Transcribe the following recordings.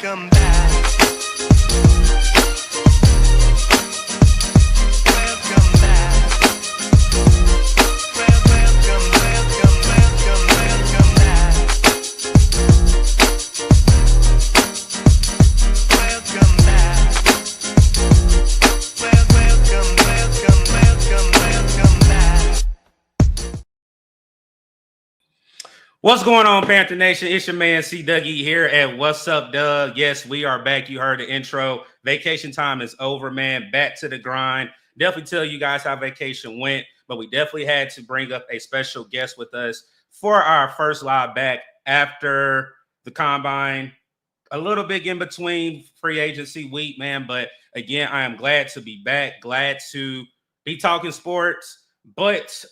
Welcome back. Welcome back. Welcome back. Welcome back. Welcome back. What's going on, Panther Nation? It's your man C. Dougie here at What's Up, Doug. Yes, we are back. You heard the intro. Vacation time is over, man. Back to the grind. Definitely tell you guys how vacation went, but we definitely had to bring up a special guest with us for our first live back after the combine. A little bit in between free agency week, man. But again, I am glad to be back. Glad to be talking sports. But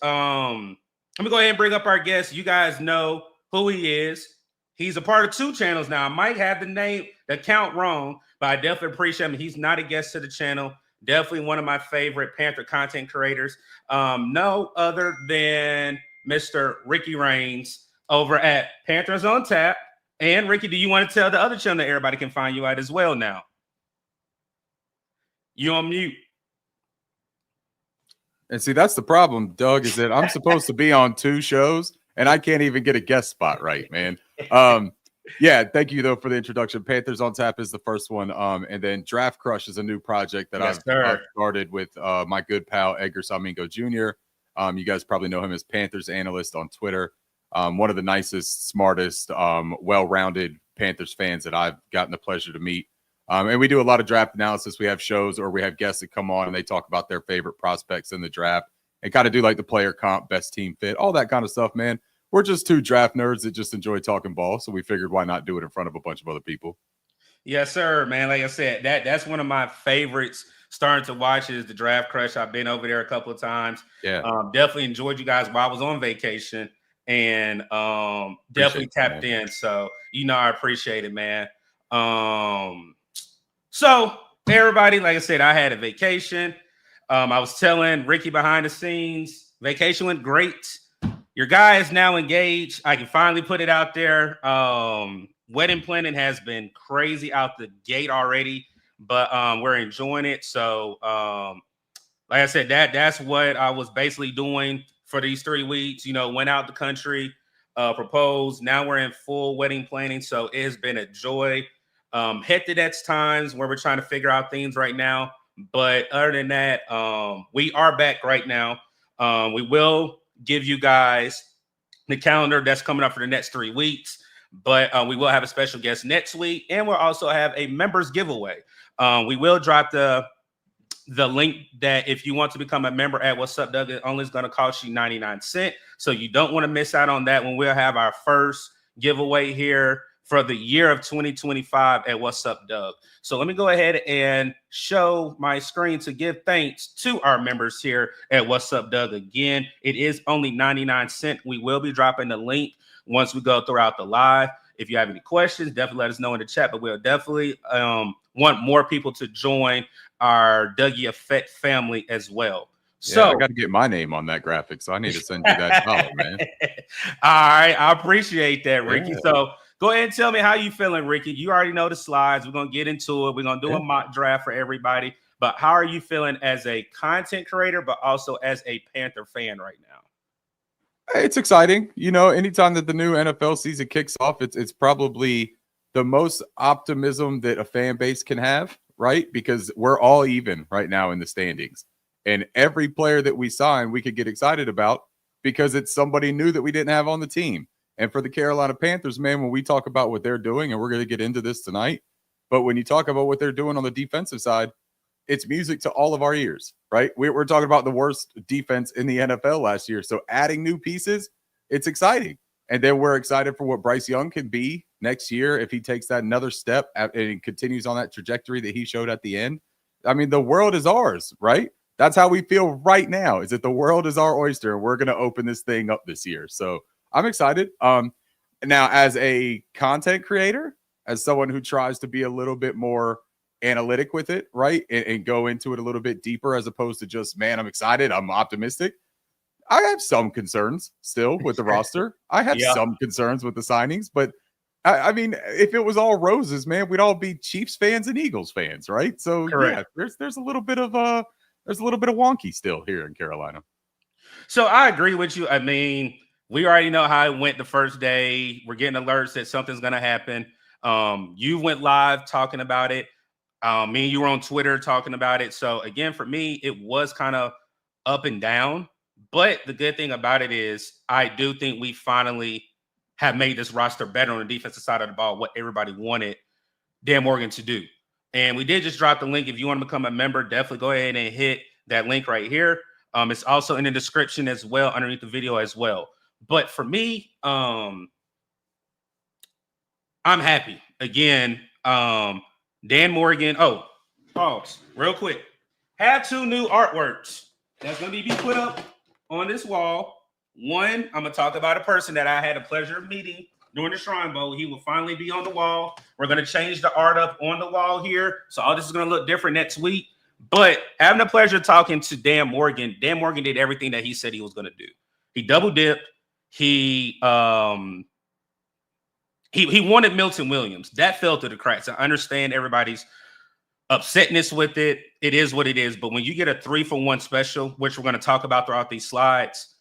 let me go ahead and bring up our guest. You guys know who he is. He's a part of two channels now. I might have the account wrong, but I definitely appreciate him. He's not a guest to the channel. Definitely one of my favorite Panther content creators. No other than Mr. Ricky Raines over at Panthers on Tap. And Ricky, do you want to tell the other channel that everybody can find you at as well now? You on mute. And see, that's the problem, Doug, is that I'm supposed to be on two shows and I can't even get a guest spot right, man. Yeah, thank you, though, for the introduction. Panthers on Tap is the first one. And then Draft Crush is a new project that I've started with my good pal, Edgar Salmingo Jr. You guys probably know him as Panthers Analyst on Twitter. One of the nicest, smartest, well-rounded Panthers fans that I've gotten the pleasure to meet. And we do a lot of draft analysis. We have shows or we have guests that come on and they talk about their favorite prospects in the draft and kind of do like the player comp, best team fit, all that kind of stuff, man. We're just two draft nerds that just enjoy talking ball. So we figured why not do it in front of a bunch of other people. Yes, sir, man. Like I said, that's one of my favorites starting to watch is the Draft Crush. I've been over there a couple of times. Yeah. Definitely enjoyed you guys while I was on vacation and definitely tapped in. So, I appreciate it, man. So everybody, like I said, I had a vacation. I was telling Ricky behind the scenes, vacation went great. Your guy is now engaged. I can finally put it out there. Wedding planning has been crazy out the gate already, but we're enjoying it. So like I said, that's what I was basically doing for these 3 weeks. Went out the country, proposed. Now we're in full wedding planning. So it has been a joy. Hectic at times where we're trying to figure out things right now. But other than that, we are back right now. We will give you guys the calendar that's coming up for the next 3 weeks. But we will have a special guest next week. And we'll also have a members giveaway. We will drop the link that if you want to become a member at What's Up, Doug, it only is going to cost you 99 cents. So you don't want to miss out on that when we'll have our first giveaway here for the year of 2025 at What's Up, Doug. So let me go ahead and show my screen to give thanks to our members here at What's Up, Doug. Again, it is only 99 cents. We will be dropping the link once we go throughout the live. If you have any questions, definitely let us know in the chat, but we'll definitely want more people to join our Dougie Effect family as well. So I got to get my name on that graphic, so I need to send you that dollar, man. All right, I appreciate that, Ricky. Yeah. So go ahead and tell me how you feeling, Ricky. You already know the slides. We're going to get into it. We're going to do a mock draft for everybody. But how are you feeling as a content creator, but also as a Panther fan right now? It's exciting. Anytime that the new NFL season kicks off, it's probably the most optimism that a fan base can have, right? Because we're all even right now in the standings. And every player that we sign, we could get excited about because it's somebody new that we didn't have on the team. And for the Carolina Panthers, man, when we talk about what they're doing, and we're going to get into this tonight, but when you talk about what they're doing on the defensive side, it's music to all of our ears, right? We're talking about the worst defense in the NFL last year. So adding new pieces, it's exciting. And then we're excited for what Bryce Young can be next year if he takes that another step and continues on that trajectory that he showed at the end. I mean, the world is ours, right? That's how we feel right now, is that the world is our oyster and we're going to open this thing up this year. So I'm excited. Now, as a content creator, as someone who tries to be a little bit more analytic with it, right, and go into it a little bit deeper as opposed to just, man, I'm excited, I'm optimistic. I have some concerns still with the roster. I have some concerns with the signings, but I mean, if it was all roses, man, we'd all be Chiefs fans and Eagles fans, right? So Correct. yeah, there's a little bit of wonky still here in Carolina. So I agree with you. I mean, we already know how it went the first day. We're getting alerts that something's going to happen. You went live talking about it. Me and you were on Twitter talking about it. So again, for me, it was kind of up and down. But the good thing about it is I do think we finally have made this roster better on the defensive side of the ball, what everybody wanted Dan Morgan to do. And we did just drop the link. If you want to become a member, definitely go ahead and hit that link right here. It's also in the description as well, underneath the video as well. But for me, I'm happy. Again, Dan Morgan. Oh, pause real quick. Have 2 new artworks that's going to be put up on this wall. One, I'm going to talk about a person that I had a pleasure of meeting during the Shrine Bowl. He will finally be on the wall. We're going to change the art up on the wall here. So all this is going to look different next week. But having the pleasure of talking to Dan Morgan did everything that he said he was going to do. He double dipped. He wanted Milton Williams. That fell through the cracks. I understand everybody's upsetness with it. It is what it is. But when you get a 3-for-1 special, which we're going to talk about throughout these slides,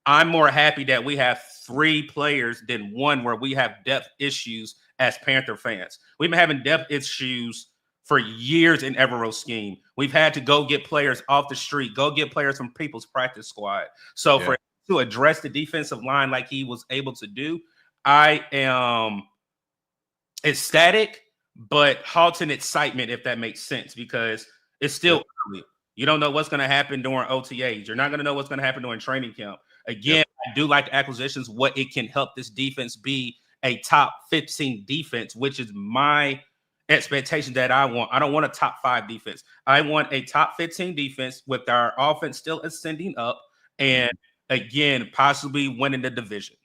I'm more happy that we have 3 players than one where we have depth issues as Panther fans. We've been having depth issues for years in Evero's scheme. We've had to go get players off the street, go get players from people's practice squad. So for him to address the defensive line like he was able to do, I am ecstatic, but halting excitement, if that makes sense, because it's still early. You don't know what's going to happen during OTAs. You're not going to know what's going to happen during training camp. Again, I do like acquisitions, what it can help this defense be a top 15 defense, which is my expectation that I want. I don't want a top 5 defense. I want a top 15 defense with our offense still ascending up and, again, possibly winning the division.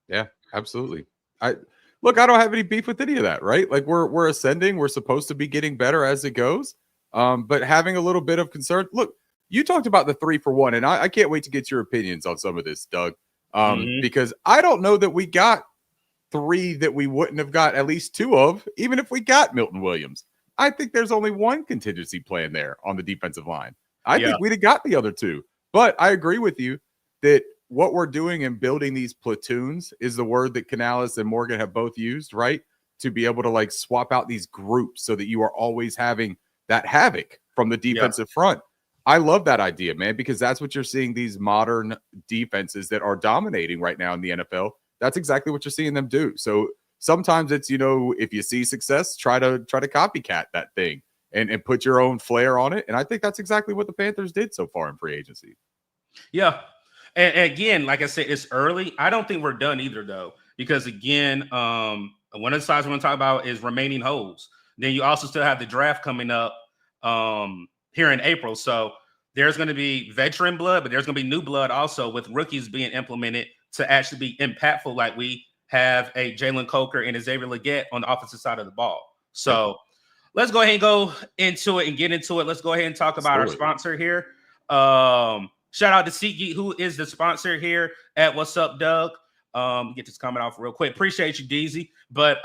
Yeah, absolutely. I don't have any beef with any of that, right? Like we're ascending. We're supposed to be getting better as it goes. But having a little bit of concern. Look, you talked about the 3-for-1, and I can't wait to get your opinions on some of this, Doug. Because I don't know that we got 3 that we wouldn't have got at least 2 of, even if we got Milton Williams. I think there's only one contingency plan there on the defensive line. I think we'd have got the other 2. But I agree with you that what we're doing in building these platoons is the word that Canales and Morgan have both used, right? To be able to like swap out these groups so that you are always having that havoc from the defensive front. I love that idea, man, because that's what you're seeing these modern defenses that are dominating right now in the NFL. That's exactly what you're seeing them do. So sometimes it's, if you see success, try to copycat that thing and put your own flair on it. And I think that's exactly what the Panthers did so far in free agency. Yeah. And again, like I said, it's early. I don't think we're done either, though, because again, one of the sides we're going to talk about is remaining holes. Then you also still have the draft coming up here in April. So there's going to be veteran blood, but there's going to be new blood also with rookies being implemented to actually be impactful, like we have a Jalen Coker and a Xavier Legette on the offensive side of the ball. So let's go ahead and go into it and get into it. Let's go ahead and talk about our sponsor here. Shout out to SeatGeek, who is the sponsor here at What's Up, Doug. Get this comment off real quick. Appreciate you, Deezy. But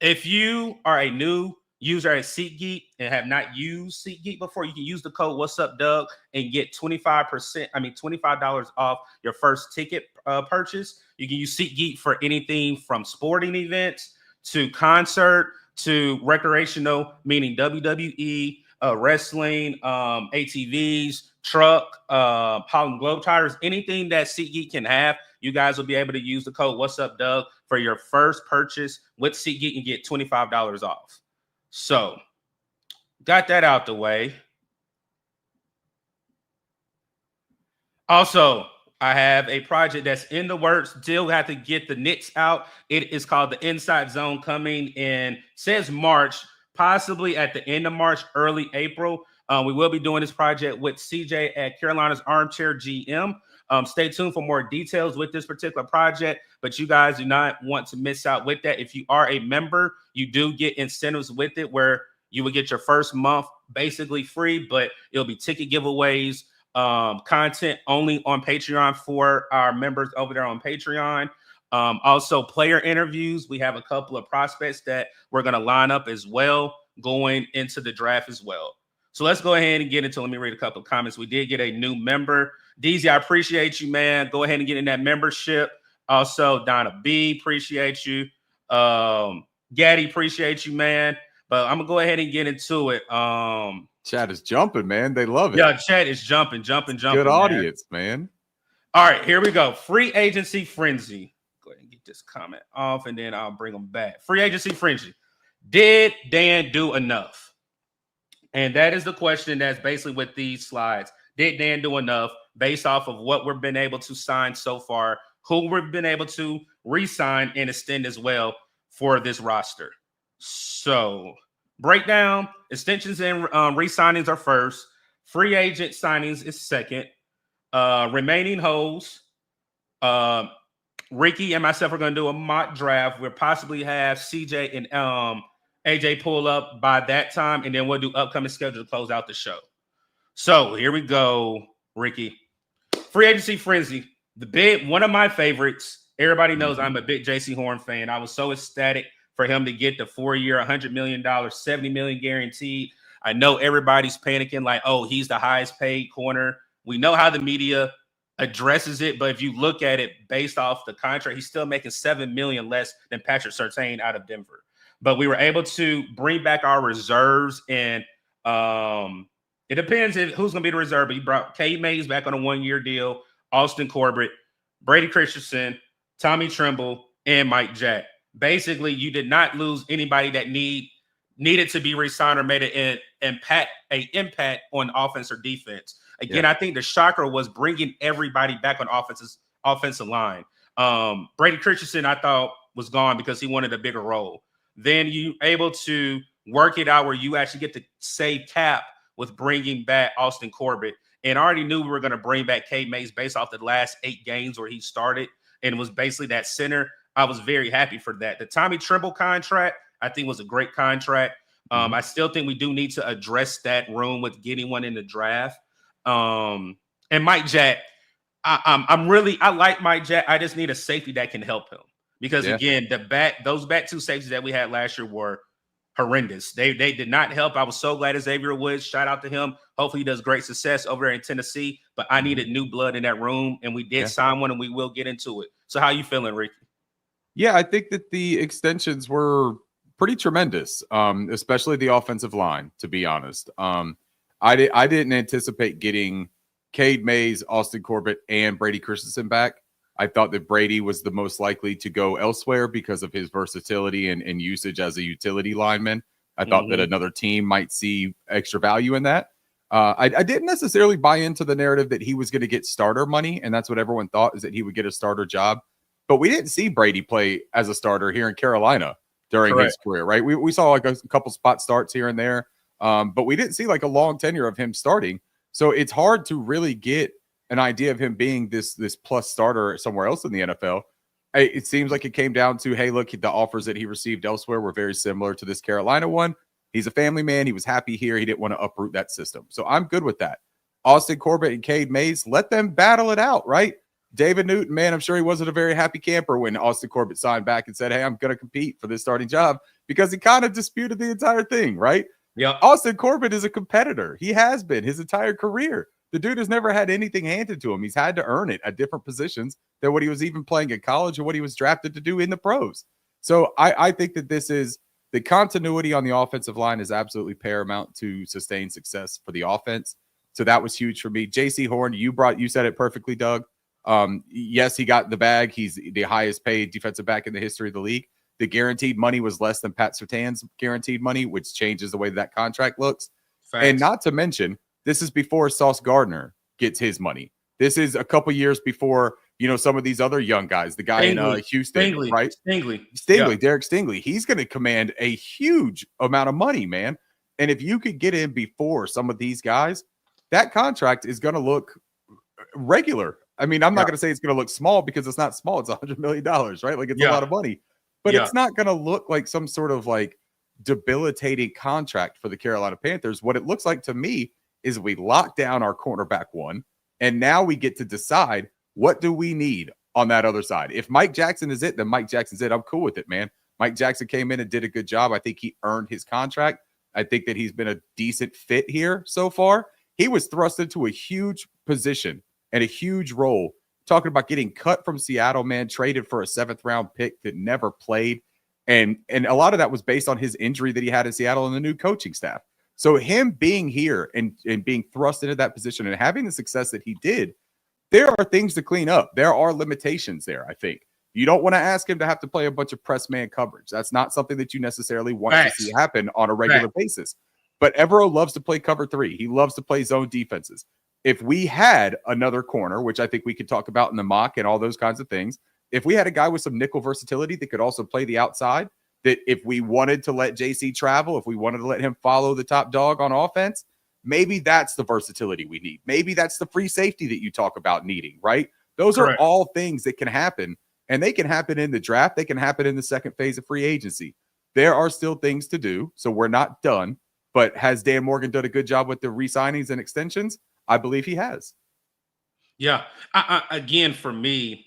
if you are a new user at SeatGeek and have not used SeatGeek before, you can use the code What's Up, Doug, and get $25 off your first ticket purchase. You can use SeatGeek for anything from sporting events to concert to recreational, meaning WWE, wrestling, ATVs, truck, Harlem Globetrotters, anything that SeatGeek can have. You guys will be able to use the code What's Up, Doug, for your first purchase with SeatGeek and get $25 off. So, got that out the way. Also, I have a project that's in the works. Still have to get the Knicks out. It is called the Inside Zone, coming in, says March, possibly at the end of March, early April. We will be doing this project with CJ at Carolina's Armchair GM. Stay tuned for more details with this particular project, but you guys do not want to miss out with that. If you are a member, you do get incentives with it where you will get your first month basically free, but it'll be ticket giveaways, content only on Patreon for our members over there on Patreon. Also, player interviews. We have a couple of prospects that we're going to line up as well going into the draft as well. So let's go ahead and get into. Let me read a couple of comments. We did get a new member. DZ, I appreciate you, man. Go ahead and get in that membership. Also, Donna B, appreciate you. Gaddy, appreciate you, man. But I'm gonna go ahead and get into it. Chat is jumping, man. They love it. Yeah, chat is jumping. Good audience, man. All right, here we go. Free agency frenzy. Go ahead and get this comment off, and then I'll bring them back. Free agency frenzy. Did Dan do enough? And that is the question that's basically with these slides. Did Dan do enough based off of what we've been able to sign so far, who we've been able to re-sign and extend as well for this roster? So, breakdown, extensions and re-signings are first. Free agent signings is second. Remaining holes, Ricky and myself are going to do a mock draft. We'll possibly have CJ and AJ pull up by that time, and then we'll do upcoming schedule to close out the show. So here we go, Ricky. Free agency frenzy. One of my favorites. Everybody knows I'm a big JC Horn fan. I was so ecstatic for him to get the 4-year, $100 million, $70 million guaranteed. I know everybody's panicking like, oh, he's the highest paid corner. We know how the media addresses it, but if you look at it based off the contract, he's still making $7 million less than Patrick Surtain out of Denver. But we were able to bring back our reserves, and it depends who's going to be the reserve. But he brought Cade Mays back on a 1-year deal, Austin Corbett, Brady Christensen, Tommy Tremble, and Mike Jack. Basically, you did not lose anybody that needed to be re-signed or made an impact on offense or defense. Again, I think the shocker was bringing everybody back on offensive line. Brady Christensen, I thought, was gone because he wanted a bigger role. Then you able to work it out where you actually get to save cap with bringing back Austin Corbett. And I already knew we were going to bring back Cade Mays based off the last 8 games where he started and it was basically that center. I was very happy for that. The Tommy Tremble contract, I think, was a great contract. I still think we do need to address that room with getting one in the draft. And Mike Jack, I like Mike Jack. I just need a safety that can help him because again, those back 2 safeties that we had last year were horrendous. They did not help. I was so glad Xavier Woods, shout out to him. Hopefully he does great success over there in Tennessee, but I needed new blood in that room, and we did sign one, and we will get into it. So how you feeling, Ricky? Yeah, I think that the extensions were pretty tremendous, especially the offensive line, to be honest. I didn't anticipate getting Cade Mays, Austin Corbett, and Brady Christensen back. I thought that Brady was the most likely to go elsewhere because of his versatility and usage as a utility lineman. I thought that another team might see extra value in that. I didn't necessarily buy into the narrative that he was going to get starter money, and that's what everyone thought, is that he would get a starter job. But we didn't see Brady play as a starter here in Carolina during his career, right? We saw like a couple spot starts here and there, but we didn't see like a long tenure of him starting. So it's hard to really get an idea of him being this plus starter somewhere else in the NFL. It seems like it came down to, hey, look, the offers that he received elsewhere were very similar to this Carolina one. He's a family man. He was happy here. He didn't want to uproot that system. So I'm good with that. Austin Corbett and Cade Mays, let them battle it out, right? David Newton, man, I'm sure he wasn't a very happy camper when Austin Corbett signed back and said, hey, I'm going to compete for this starting job, because he kind of disputed the entire thing, right? Yeah. Austin Corbett is a competitor. He has been his entire career. The dude has never had anything handed to him. He's had to earn it at different positions than what he was even playing in college or what he was drafted to do in the pros. So I think that this is the continuity on the offensive line is absolutely paramount to sustain success for the offense. So that was huge for me. JC Horn, you said it perfectly, Doug. Yes, he got the bag. He's the highest paid defensive back in the history of the league. The guaranteed money was less than Pat Surtain's guaranteed money, which changes the way that contract looks. Facts. And not to mention, this is before Sauce Gardner gets his money. This is a couple years before, some of these other young guys, the guy in Houston, right? Stingley, yeah. Derek Stingley. He's going to command a huge amount of money, man. And if you could get in before some of these guys, that contract is going to look regular. I mean, I'm not going to say it's going to look small, because it's not small. It's $100 million, right? Like, it's a lot of money, but it's not going to look like some sort of like debilitating contract for the Carolina Panthers. What it looks like to me is we lock down our cornerback one, and now we get to decide, what do we need on that other side. If Mike Jackson is it, then Mike Jackson's it. I'm cool with it, man. Mike Jackson came in and did a good job. I think he earned his contract. I think that he's been a decent fit here so far. He was thrust into a huge position and a huge role. Talking about getting cut from Seattle, man, traded for a 7th-round pick that never played. And a lot of that was based on his injury that he had in Seattle and the new coaching staff. So him being here and being thrust into that position and having the success that he did, there are things to clean up. There are limitations there, I think. You don't want to ask him to have to play a bunch of press man coverage. That's not something that you necessarily want to see happen on a regular basis. But Evero loves to play cover 3. He loves to play zone defenses. If we had another corner, which I think we could talk about in the mock and all those kinds of things, if we had a guy with some nickel versatility that could also play the outside, that if we wanted to let JC travel, if we wanted to let him follow the top dog on offense, maybe that's the versatility we need. Maybe that's the free safety that you talk about needing, right? Those are all things that can happen, and they can happen in the draft. They can happen in the second phase of free agency. There are still things to do, so we're not done. But has Dan Morgan done a good job with the re-signings and extensions? I believe he has. Yeah. Again, for me,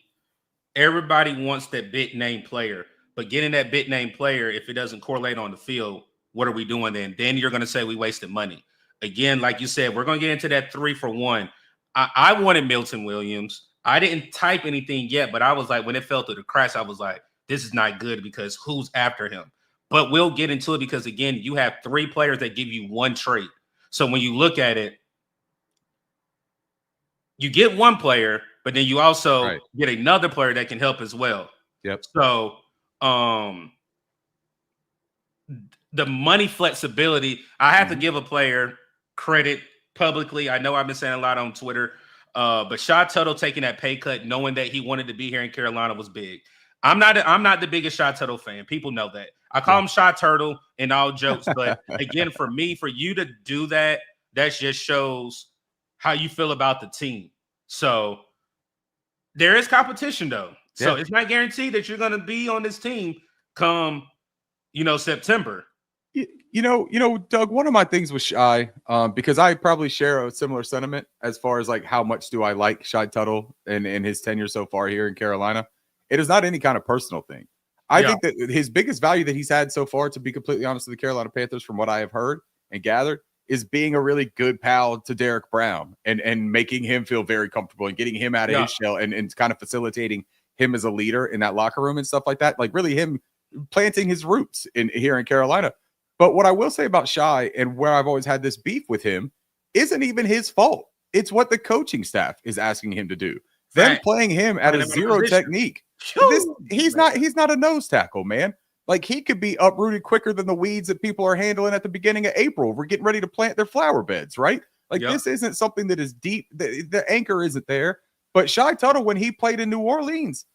everybody wants that big name player, but getting that big name player, if it doesn't correlate on the field, what are we doing then? Then you're going to say we wasted money. Again, like you said, we're going to get into that 3-for-1. I wanted Milton Williams. I didn't type anything yet, but I was like, when it fell through the cracks, I was like, this is not good because who's after him? But we'll get into it because, again, you have 3 players that give you 1 trait. So when you look at it, you get 1 player, but then you also get another player that can help as well. Yep. So the money flexibility, I have to give a player credit publicly. I know I've been saying a lot on Twitter, but Tuttle taking that pay cut, knowing that he wanted to be here in Carolina was big. I'm not the biggest Tuttle fan. People know that. I call him Turtle in all jokes, but again, for me, for you to do that, that just shows how you feel about the team. So there is competition, though. So it's not guaranteed that you're going to be on this team come, September. You know, Doug, one of my things with Shy, because I probably share a similar sentiment as far as like how much do I like Shy Tuttle and his tenure so far here in Carolina. It is not any kind of personal thing. I think that his biggest value that he's had so far, to be completely honest with the Carolina Panthers, from what I have heard and gathered, is being a really good pal to Derek Brown and making him feel very comfortable and getting him out of his shell and kind of facilitating him as a leader in that locker room and stuff like that. Like really him planting his roots here in Carolina. But what I will say about Shy and where I've always had this beef with him isn't even his fault. It's what the coaching staff is asking him to do. Them playing him at a zero technique. He's not a nose tackle, man. Like he could be uprooted quicker than the weeds that people are handling at the beginning of April. We're getting ready to plant their flower beds, right? Like this isn't something that is deep. The anchor isn't there. But Shy Tuttle, when he played in New Orleans,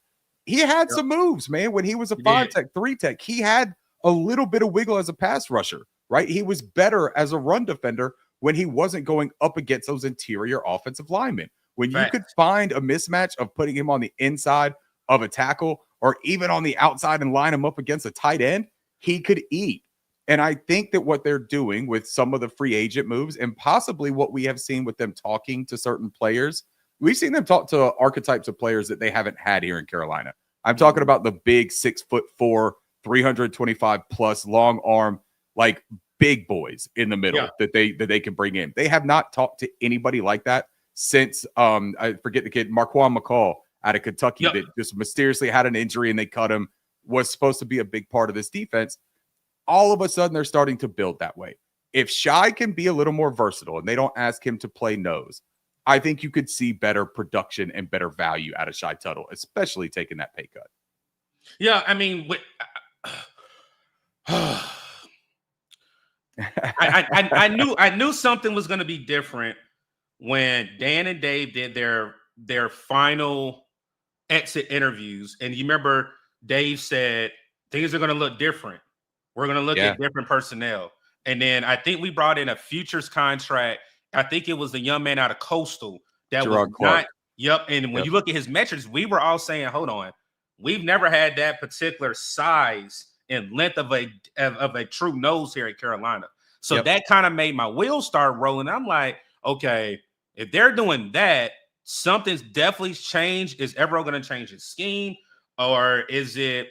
he had some moves, man. When he was a 5-tech, 3-tech, he had a little bit of wiggle as a pass rusher, right? He was better as a run defender when he wasn't going up against those interior offensive linemen. When you could find a mismatch of putting him on the inside of a tackle or even on the outside and line him up against a tight end, he could eat. And I think that what they're doing with some of the free agent moves and possibly what we have seen with them talking to certain players, we've seen them talk to archetypes of players that they haven't had here in Carolina. I'm talking about the big 6'4", 325 plus long arm, like big boys in the middle that they can bring in. They have not talked to anybody like that since I forget the kid, Marquand McCall out of Kentucky that just mysteriously had an injury and they cut him, was supposed to be a big part of this defense. All of a sudden they're starting to build that way. If Shy can be a little more versatile and they don't ask him to play nose, I think you could see better production and better value out of Shy Tuttle, especially taking that pay cut. Yeah, I mean, I knew something was going to be different when Dan and Dave did their final exit interviews. And you remember Dave said things are going to look different. We're going to look at different personnel. And then I think we brought in a futures contract. I think it was the young man out of Coastal that Gerard was Clark. not. And when you look at his metrics, we were all saying, hold on, we've never had that particular size and length of a true nose here in Carolina. So that kind of made my wheels start rolling. I'm like, okay, if they're doing that, something's definitely changed. Is Evero going to change his scheme, or is it,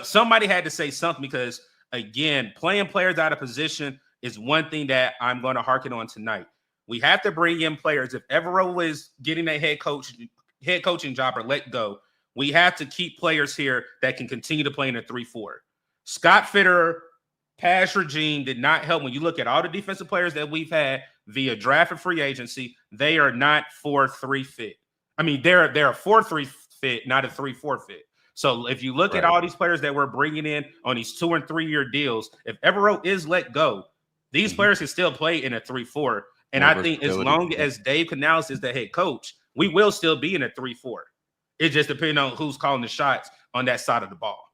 somebody had to say something, because again, playing players out of position is one thing that I'm going to harken on tonight. We have to bring in players. If Evero is getting a head coaching job or let go, we have to keep players here that can continue to play in a 3-4. Scott Fitterer past regime did not help. When you look at all the defensive players that we've had via draft and free agency, they are not 4-3 fit. I mean, they're a 4-3 fit, not a 3-4 fit. So if you look at all these players that we're bringing in on these 2- and 3-year deals, if Evero is let go, these players can still play in a 3-4. And I think as long as Dave Canales is the head coach, we will still be in a 3-4. It just depends on who's calling the shots on that side of the ball.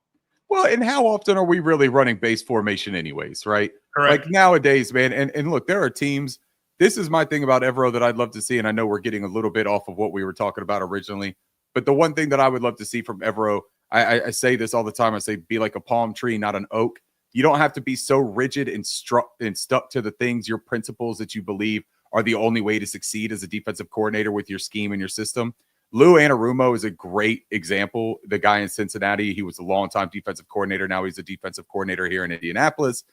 Well, and how often are we really running base formation anyways, right? Correct. Like nowadays, man, and look, there are teams. This is my thing about Evero that I'd love to see, and I know we're getting a little bit off of what we were talking about originally, but the one thing that I would love to see from Evero, I say this all the time, I say be like a palm tree, not an oak. You don't have to be so rigid and stuck to the things, your principles that you believe are the only way to succeed as a defensive coordinator with your scheme and your system. Lou Anarumo is a great example. The guy in Cincinnati, he was a longtime defensive coordinator. Now he's a defensive coordinator here in Indianapolis.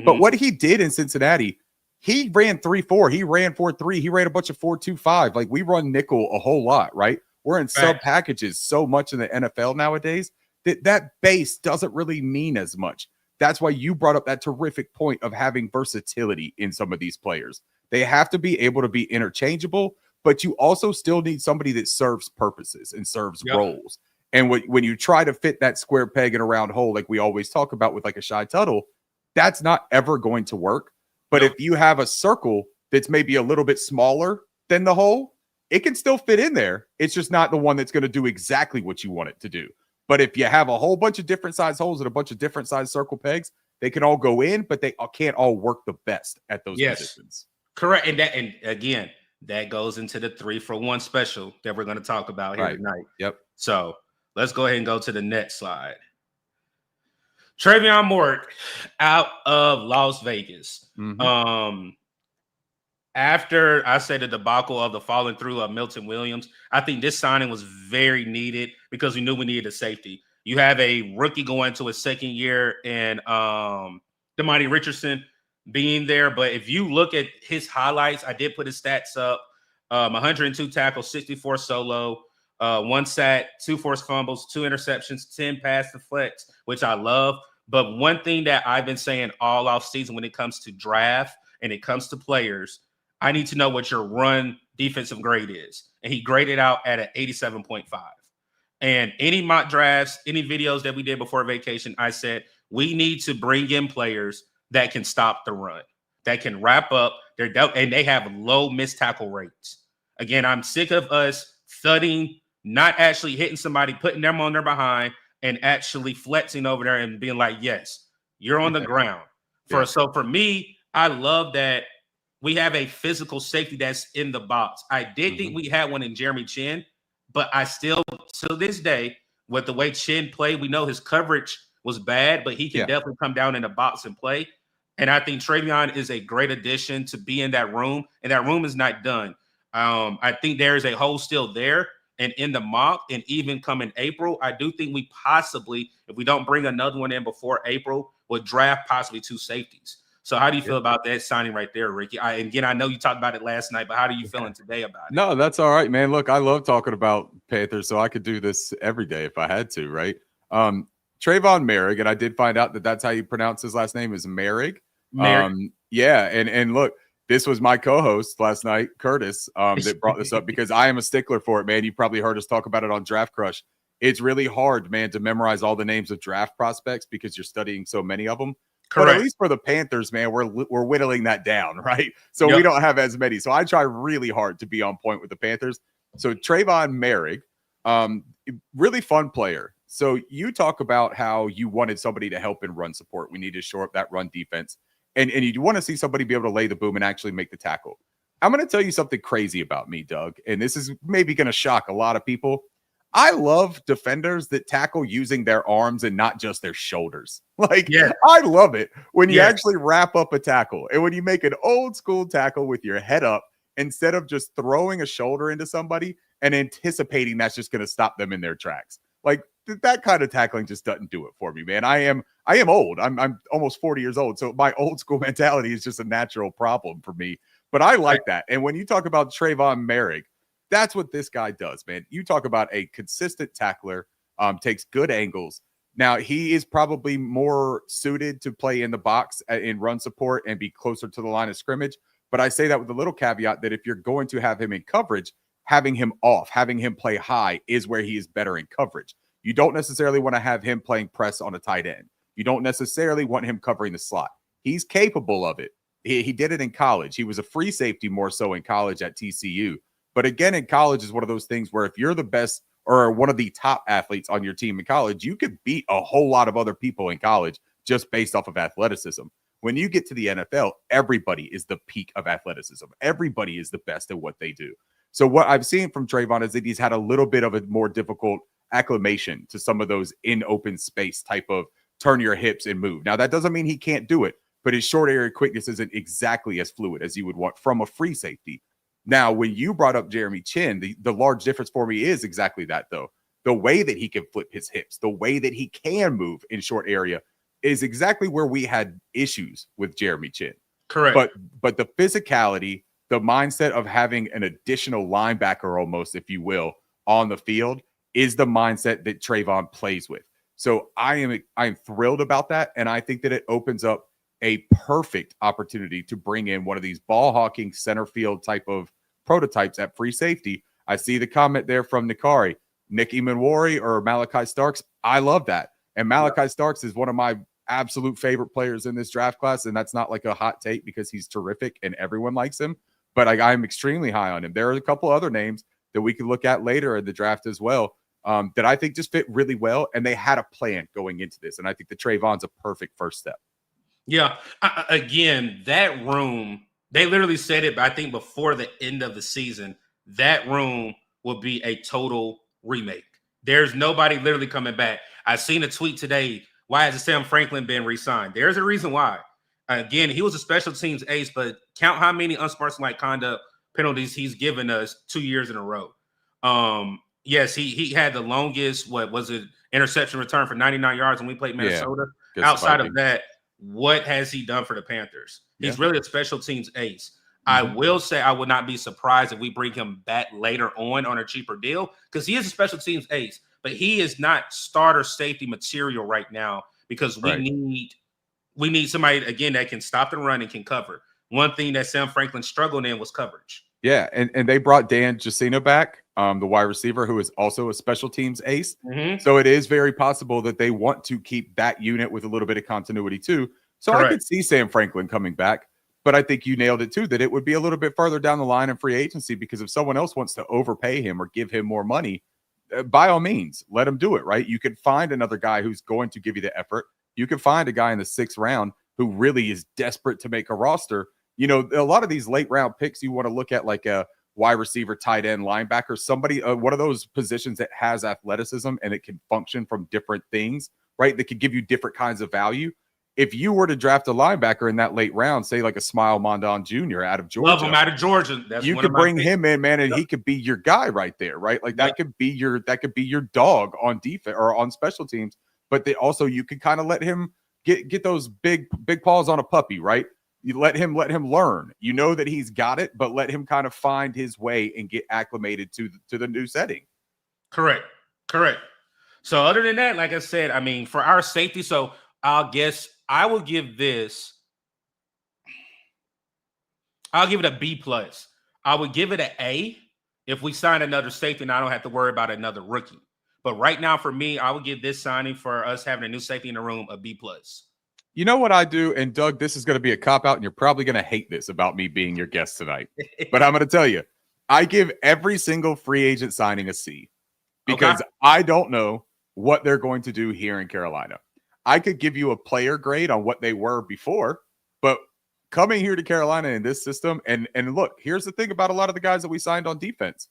But what he did in Cincinnati, he ran 3-4. He ran 4-3. He ran a bunch of 4-2-5. Like, we run nickel a whole lot, right? We're in sub packages so much in the NFL nowadays that base doesn't really mean as much. That's why you brought up that terrific point of having versatility in some of these players. They have to be able to be interchangeable, but you also still need somebody that serves purposes and serves roles. And when you try to fit that square peg in a round hole, like we always talk about with like a Shy Tuttle, that's not ever going to work. But if you have a circle that's maybe a little bit smaller than the hole, it can still fit in there. It's just not the one that's going to do exactly what you want it to do. But if you have a whole bunch of different size holes and a bunch of different size circle pegs, they can all go in, but they can't all work the best at those positions. Correct. And again, that goes into the 3-for-1 special that we're going to talk about here tonight. Yep. So let's go ahead and go to the next slide. Trayvon Merri out of Las Vegas. After I said the debacle of the falling through of Milton Williams, I think this signing was very needed because we knew we needed a safety. You have a rookie going to his second year in Damani Richardson being there. But if you look at his highlights, I did put his stats up. 102 tackles, 64 solo, 1 sack, 2 forced fumbles, 2 interceptions, 10 pass deflects, which I love. But one thing that I've been saying all off season when it comes to draft and it comes to players, I need to know what your run defensive grade is. And he graded out at an 87.5. And any mock drafts, any videos that we did before vacation, I said, we need to bring in players that can stop the run, that can wrap up and they have low missed tackle rates. Again, I'm sick of us thudding, not actually hitting somebody, putting them on their behind, and actually flexing over there and being like, yes, you're on the ground. So for me, I love that we have a physical safety that's in the box. I did think we had one in Jeremy Chin, but I still, to this day, with the way Chin played, we know his coverage was bad, but he can definitely come down in the box and play. And I think Trayvon is a great addition to be in that room, and that room is not done. I think there is a hole still there, and in the mock, and even coming April, I do think we possibly, if we don't bring another one in before April, would draft possibly 2 safeties. So how do you feel about that signing right there, Ricky? Again, I know you talked about it last night, but how do you feeling today about it? No, that's all right, man. Look, I love talking about Panthers, so I could do this every day if I had to, right? Trayvon Merri, and I did find out that that's how you pronounce his last name is Merri. And look, this was my co-host last night, Curtis, that brought this up because I am a stickler for it, man. You probably heard us talk about it on Draft Crush. It's really hard, man, to memorize all the names of draft prospects because you're studying so many of them. Correct. But at least for the Panthers, man, we're whittling that down, right? So we don't have as many. So I try really hard to be on point with the Panthers. So Trayvon Merri, really fun player. So you talk about how you wanted somebody to help in run support. We need to shore up that run defense. And you want to see somebody be able to lay the boom and actually make the tackle. I'm going to tell you something crazy about me, Doug, and this is maybe going to shock a lot of people. I love defenders that tackle using their arms and not just their shoulders. I love it when you actually wrap up a tackle and when you make an old school tackle with your head up instead of just throwing a shoulder into somebody and anticipating that's just going to stop them in their tracks. Like that kind of tackling just doesn't do it for me, man. I am old. I'm almost 40 years old. So my old school mentality is just a natural problem for me. But I like that. And when you talk about Trayvon Merri, that's what this guy does, man. You talk about a consistent tackler, takes good angles. Now, he is probably more suited to play in the box in run support and be closer to the line of scrimmage. But I say that with a little caveat that if you're going to have him in coverage, having him off, having him play high is where he is better in coverage. You don't necessarily want to have him playing press on a tight end. You don't necessarily want him covering the slot. He's capable of it. He did it in college. He was a free safety more so in college at TCU. But again, in college is one of those things where if you're the best or one of the top athletes on your team in college, you could beat a whole lot of other people in college just based off of athleticism. When you get to the NFL, everybody is the peak of athleticism. Everybody is the best at what they do. So what I've seen from Trayvon is that he's had a little bit of a more difficult acclimation to some of those in open space type of turn your hips and move. Now, that doesn't mean he can't do it, but his short area quickness isn't exactly as fluid as you would want from a free safety. Now, when you brought up Jeremy Chinn, the large difference for me is exactly that, though. The way that he can flip his hips, the way that he can move in short area is exactly where we had issues with Jeremy Chinn. Correct. But the physicality, the mindset of having an additional linebacker almost, if you will, on the field is the mindset that Trayvon plays with. So I'm thrilled about that, and I think that it opens up a perfect opportunity to bring in one of these ball hawking center field type of prototypes at free safety. I see the comment there from Nikari, Nick Emanwari or Malachi Starks. I love that. And Malachi Starks is one of my absolute favorite players in this draft class. And that's not like a hot take because he's terrific and everyone likes him, but I'm extremely high on him. There are a couple other names that we can look at later in the draft as well that I think just fit really well. And they had a plan going into this. And I think the Trayvon's a perfect first step. Yeah. Again, that room, they literally said it, I think before the end of the season, that room will be a total remake. There's nobody literally coming back. I seen a tweet today. Why hasn't Sam Franklin been re-signed? There's a reason why. Again, he was a special teams ace, but count how many unsportsmanlike conduct penalties he's given us 2 years in a row. Yes, he had the longest, interception return for 99 yards when we played Minnesota. Yeah, outside of that, what has he done for the Panthers? He's really a special teams ace. I will say I would not be surprised if we bring him back later on a cheaper deal because he is a special teams ace, but he is not starter safety material right now because we need somebody, again, that can stop the run and can cover. One thing that Sam Franklin struggled in was coverage. Yeah, and they brought Dan Jacino back, the wide receiver, who is also a special teams ace. So it is very possible that they want to keep that unit with a little bit of continuity too. So I could see Sam Franklin coming back, but I think you nailed it too, that it would be a little bit further down the line in free agency because if someone else wants to overpay him or give him more money, by all means, let him do it, right? You could find another guy who's going to give you the effort. You could find a guy in the 6th round who really is desperate to make a roster. You know, a lot of these late round picks, you want to look at like a wide receiver, tight end, linebacker, somebody, one of those positions that has athleticism and it can function from different things, right? That could give you different kinds of value. If you were to draft a linebacker in that late round, say like a Smile Mondon Jr. out of Georgia, love him out of Georgia. You could bring him in, man, and he could be your guy right there, right? Like that could be your dog on defense or on special teams. But they also you can kind of let him get those big paws on a puppy, right? You let him learn. You know that he's got it, but let him kind of find his way and get acclimated to the new setting. Correct. So other than that, like I said, I mean, for our safety, so I will give this. I'll give it a B+. I would give it an A if we sign another safety and I don't have to worry about another rookie. But right now, for me, I would give this signing for us having a new safety in the room a B+. You know what I do? And Doug, this is going to be a cop-out, and you're probably going to hate this about me being your guest tonight. But I'm going to tell you, I give every single free agent signing a C because I don't know what they're going to do here in Carolina. I could give you a player grade on what they were before, but coming here to Carolina in this system, and look, here's the thing about a lot of the guys that we signed on defense.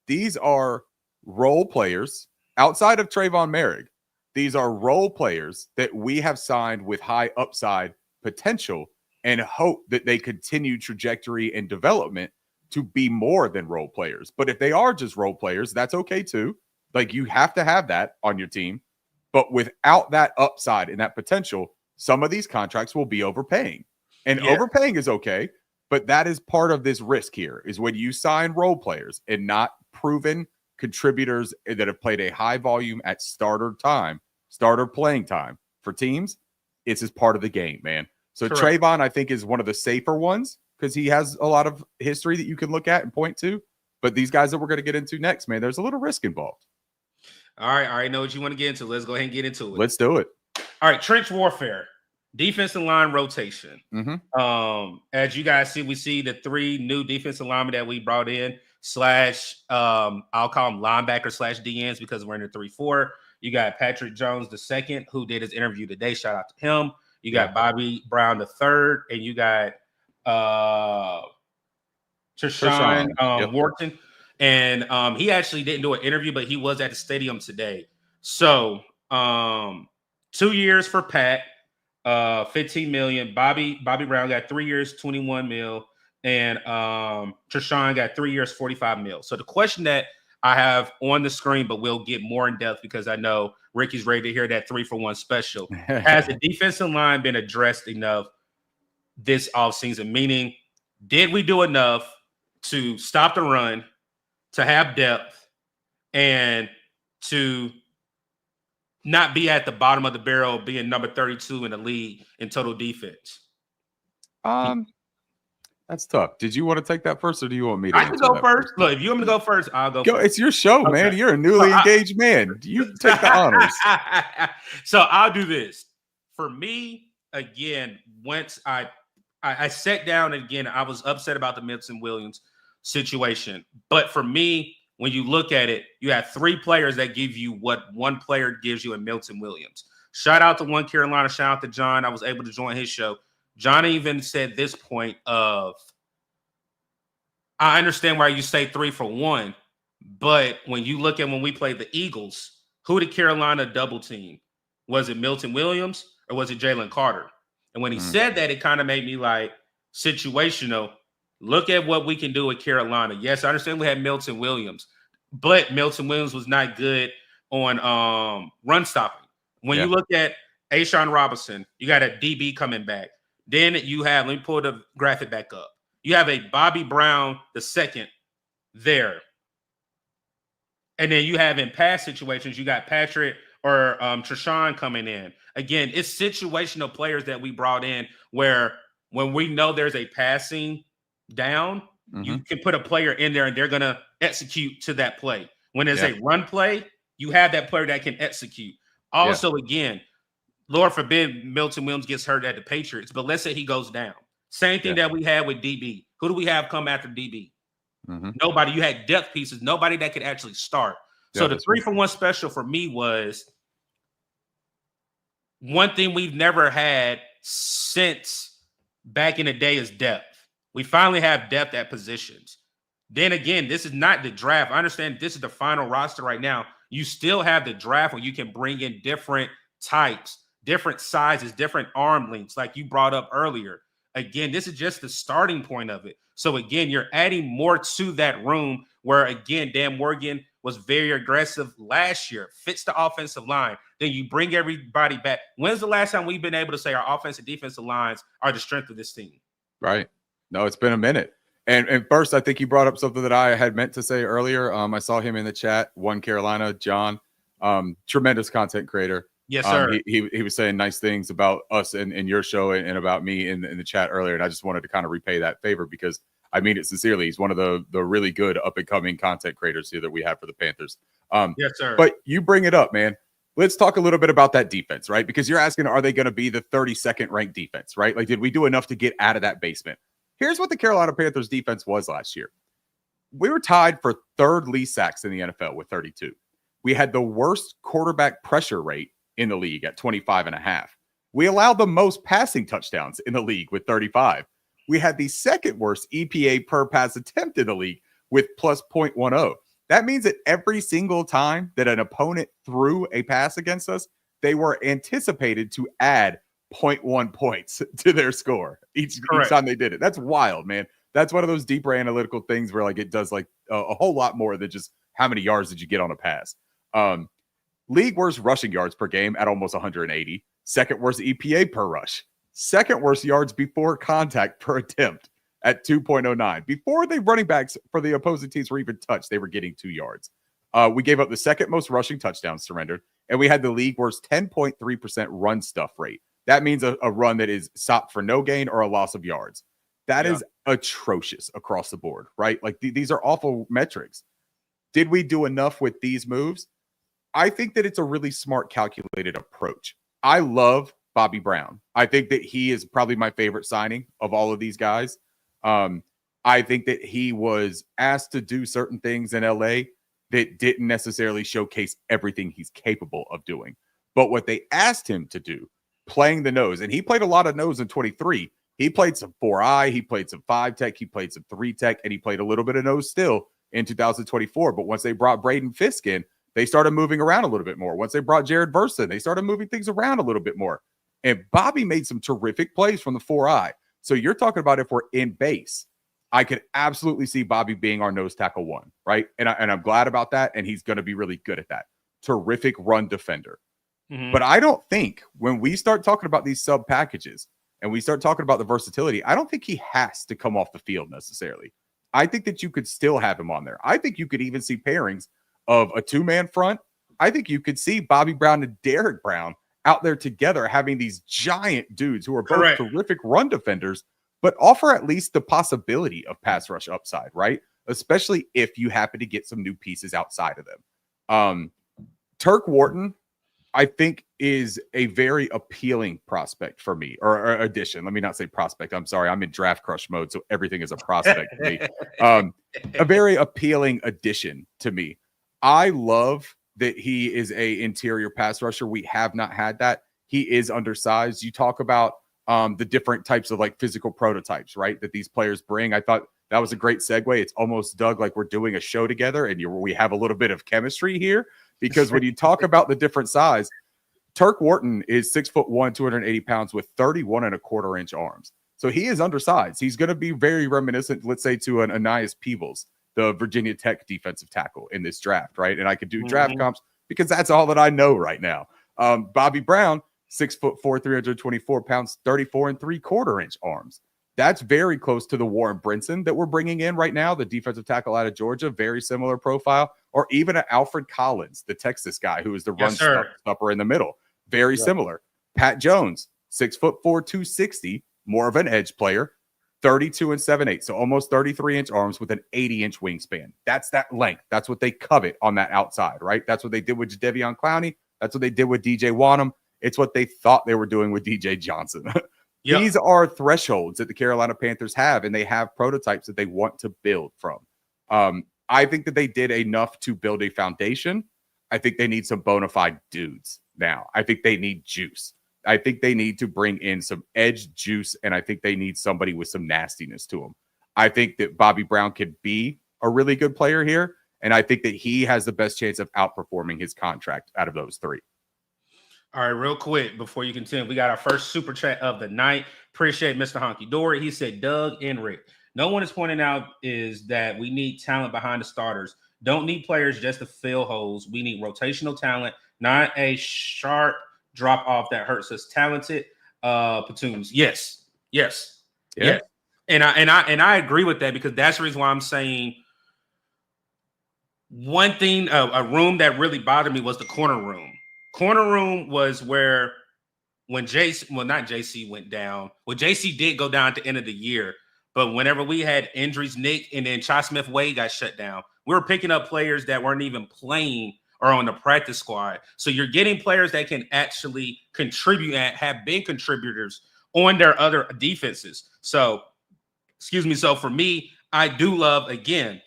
These are role players outside of Trayvon Merri. These are role players that we have signed with high upside potential and hope that they continue trajectory and development to be more than role players. But if they are just role players, that's okay too. Like, you have to have that on your team. But without that upside and that potential, some of these contracts will be overpaying. And overpaying is okay, but that is part of this risk here, is when you sign role players and not proven contributors that have played a high volume at starter playing time for teams. It's just part of the game, man. So Correct. Trayvon, I think, is one of the safer ones because he has a lot of history that you can look at and point to. But these guys that we're going to get into next, man, there's a little risk involved. All right. I already know what you want to get into. Let's go ahead and get into it. Let's do it. All right. Trench warfare, defensive line rotation. As you guys see, we see the 3 new defensive linemen that we brought in / I'll call them linebacker / DNs because we're in the 3-4. You got Patrick Jones II, who did his interview today. Shout out to him. You got Bobby Brown III, and you got Trayvon Wharton. And he actually didn't do an interview, but he was at the stadium today. So 2 years for Pat, $15 million. Bobby Brown got 3 years, $21 million. And Trayvon got 3 years, $45 million. So the question that I have on the screen, but we'll get more in depth because I know Ricky's ready to hear that 3-for-1 special. Has the defensive line been addressed enough this offseason? Meaning, did we do enough to stop the run, to have depth, and to not be at the bottom of the barrel, being number 32 in the league in total defense? That's tough. Did you want to take that first, or do you want me to? I can go first. Look, if you want me to go first, I'll go first. It's your show, man. You're a newly engaged man. You take the honors. So I'll do this. For me, again, once I sat down again, I was upset about the Milton Williams situation. But for me, when you look at it, you have 3 players that give you what one player gives you in Milton Williams. Shout out to One Carolina. Shout out to John. I was able to join his show. John even said this point of, I understand why you say 3-for-1, but when you look at when we played the Eagles, who did Carolina double team? Was it Milton Williams or was it Jalen Carter? And when he said that, it kind of made me like, situational. Look at what we can do with Carolina. Yes, I understand we had Milton Williams, but Milton Williams was not good on run stopping. When you look at Ashawn Robinson, you got a DB coming back. Then you have, let me pull the graphic back up. You have a Bobby Brown II there. And then you have in pass situations, you got Patrick or Trayvon coming in. Again, it's situational players that we brought in where when we know there's a passing down, you can put a player in there and they're going to execute to that play. When there's a run play, you have that player that can execute. Also, again, Lord forbid Milton Williams gets hurt at the Patriots, but let's say he goes down. Same thing that we had with DB. Who do we have come after DB? Nobody. You had depth pieces. Nobody that could actually start. So the 3-for-1 special for me was one thing we've never had since back in the day is depth. We finally have depth at positions. Then again, this is not the draft. I understand this is the final roster right now. You still have the draft where you can bring in different types, different sizes, different arm lengths, like you brought up earlier. Again, this is just the starting point of it. So again, you're adding more to that room where, again, Dan Morgan was very aggressive last year, fits the offensive line. Then you bring everybody back. When's the last time we've been able to say our offensive and defensive lines are the strength of this team? Right. No, it's been a minute. And first, I think you brought up something that I had meant to say earlier. I saw him in the chat, One Carolina, John, tremendous content creator. Yes, sir. He was saying nice things about us and your show and about me in the chat earlier. And I just wanted to kind of repay that favor because I mean it sincerely. He's one of the really good up and coming content creators here that we have for the Panthers. Yes, sir. But you bring it up, man. Let's talk a little bit about that defense, right? Because you're asking, are they going to be the 32nd ranked defense, right? Like, did we do enough to get out of that basement? Here's what the Carolina Panthers defense was last year. We were tied for 3rd least sacks in the NFL with 32. We had the worst quarterback pressure rate in the league at 25.5. We allowed the most passing touchdowns in the league with 35. We had the 2nd worst EPA per pass attempt in the league with plus 0.10. That means that every single time that an opponent threw a pass against us, they were anticipated to add 0.1 points to their score each time they did it. That's wild, man. That's one of those deeper analytical things where like it does like a whole lot more than just how many yards did you get on a pass. League worst rushing yards per game at almost 180. Second worst EPA per rush. Second worst yards before contact per attempt at 2.09. Before the running backs for the opposing teams were even touched, they were getting 2 yards. We gave up the second most rushing touchdowns surrendered, and we had the league worst 10.3% run stuff rate. That means a run that is stopped for no gain or a loss of yards. That is atrocious across the board, right? Like these are awful metrics. Did we do enough with these moves? I think that it's a really smart, calculated approach. I love Bobby Brown. I think that he is probably my favorite signing of all of these guys. I think that he was asked to do certain things in LA that didn't necessarily showcase everything he's capable of doing. But what they asked him to do, playing the nose, and he played a lot of nose in 23. He played some 4-eye, he played some 5-tech, he played some 3-tech, and he played a little bit of nose still in 2024. But once they brought Braden Fisk in, they started moving around a little bit more. Once they brought Jared Versa, they started moving things around a little bit more. And Bobby made some terrific plays from the 4-eye. So you're talking about if we're in base, I could absolutely see Bobby being our nose tackle 1, right? And I'm glad about that, and he's going to be really good at that. Terrific run defender. Mm-hmm. But I don't think when we start talking about these sub packages and we start talking about the versatility, I don't think he has to come off the field necessarily. I think that you could still have him on there. I think you could even see pairings of a 2-man front. I think you could see Bobby Brown and Derek Brown out there together having these giant dudes who are both terrific run defenders, but offer at least the possibility of pass rush upside, right? Especially if you happen to get some new pieces outside of them. Turk Wharton, I think, is a very appealing prospect for me, or addition. Let me not say prospect. I'm sorry. I'm in draft crush mode, so everything is a prospect to me. A very appealing addition to me. I love that he is a interior pass rusher. We have not had that. He is undersized. You talk about the different types of like physical prototypes, right, that these players bring. I thought that was a great segue. It's almost, Doug, like we're doing a show together and we have a little bit of chemistry here, because when you talk about the different size, Turk Wharton is 6'1", 280 pounds with 31.25 inch arms. So he is undersized. He's going to be very reminiscent, let's say, to an Ainias Peebles, the Virginia Tech defensive tackle in this draft, right? And I could do draft comps because that's all that I know right now. Bobby Brown, 6'4", 324 pounds, 34.75 inch arms. That's very close to the Warren Brinson that we're bringing in right now, the defensive tackle out of Georgia, very similar profile, or even Alfred Collins, the Texas guy who is the run stopper in the middle. Very similar. Pat Jones, 6'4", 260, more of an edge player, 32 7/8, so almost 33-inch arms with an 80-inch wingspan. That's that length. That's what they covet on that outside, right? That's what they did with Jadeveon Clowney. That's what they did with DJ Wanham. It's what they thought they were doing with DJ Johnson. These are thresholds that the Carolina Panthers have, and they have prototypes that they want to build from. I think that they did enough to build a foundation. I think they need some bona fide dudes now. I think they need juice. I think they need to bring in some edge juice, and I think they need somebody with some nastiness to him. I think that Bobby Brown could be a really good player here, and I think that he has the best chance of outperforming his contract out of those three. All right, real quick, before you continue, we got our first super chat of the night. Appreciate Mr. Honky Dory. He said, Doug and Rick, no one is pointing out is that we need talent behind the starters. Don't need players just to fill holes. We need rotational talent, not a sharp drop off that hurts us. Talented platoons. Yes. And I agree with that, because that's the reason why I'm saying one thing, a room that really bothered me was the corner room. Corner room was where when JC went down. Well, JC did go down at the end of the year, but whenever we had injuries, Nick and then Chi Smith Wade got shut down, we were picking up players that weren't even playing or on the practice squad. So you're getting players that can actually contribute and have been contributors on their other defenses. So, So for me, I do love, again,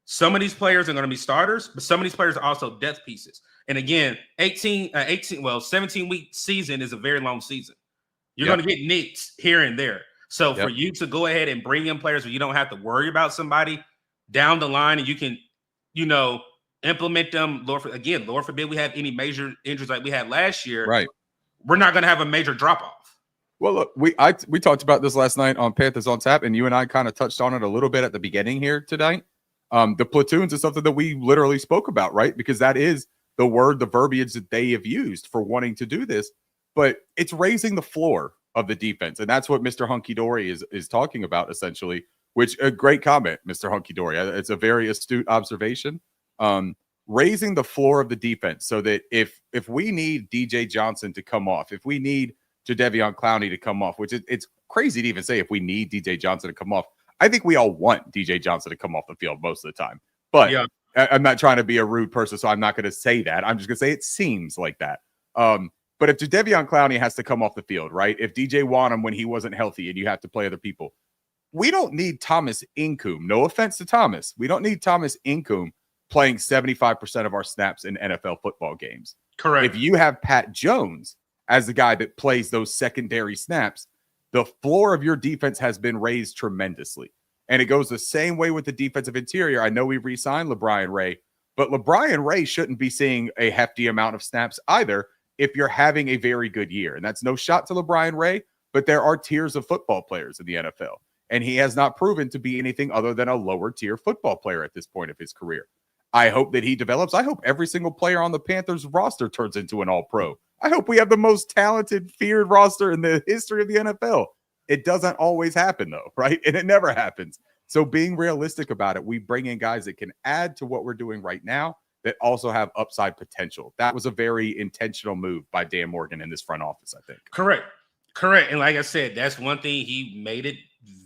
some of these players are going to be starters, but some of these players are also depth pieces. And again, 17-week season is a very long season. You're going to get nicks here and there. So for you to go ahead and bring in players where you don't have to worry about somebody down the line, and you can, implement them. Lord forbid we have any major injuries like we had last year. Right. We're not going to have a major drop off. Well, look, we talked about this last night on Panthers on Tap, and you and I kind of touched on it a little bit at the beginning here tonight. The platoons is something that we literally spoke about, right? Because that is the word, the verbiage that they have used for wanting to do this. But it's raising the floor of the defense, and that's what Mr. Hunky Dory is talking about essentially. Which a great comment, Mr. Hunky Dory. It's a very astute observation. Raising the floor of the defense so that if we need DJ Johnson to come off, if we need Jadeveon Clowney to come off, which it's crazy to even say if we need DJ Johnson to come off. I think we all want DJ Johnson to come off the field most of the time. But yeah. I'm not trying to be a rude person, so I'm not going to say that. I'm just going to say it seems like that. But if Jadeveon Clowney has to come off the field, right? If DJ won him when he wasn't healthy and you have to play other people, we don't need Thomas Incoom. No offense to Thomas. We don't need Thomas Incoom playing 75% of our snaps in NFL football games. Correct. If you have Pat Jones as the guy that plays those secondary snaps, the floor of your defense has been raised tremendously. And it goes the same way with the defensive interior. I know we re-signed LeBrian Ray, but LeBrian Ray shouldn't be seeing a hefty amount of snaps either if you're having a very good year. And that's no shot to LeBrian Ray, but there are tiers of football players in the NFL. And he has not proven to be anything other than a lower tier football player at this point of his career. I hope that he develops. I hope every single player on the Panthers roster turns into an all-pro. I hope we have the most talented, feared roster in the history of the NFL. It doesn't always happen, though, right? And it never happens. So being realistic about it, we bring in guys that can add to what we're doing right now that also have upside potential. That was a very intentional move by Dan Morgan in this front office, I think. Correct. And like I said, that's one thing he made it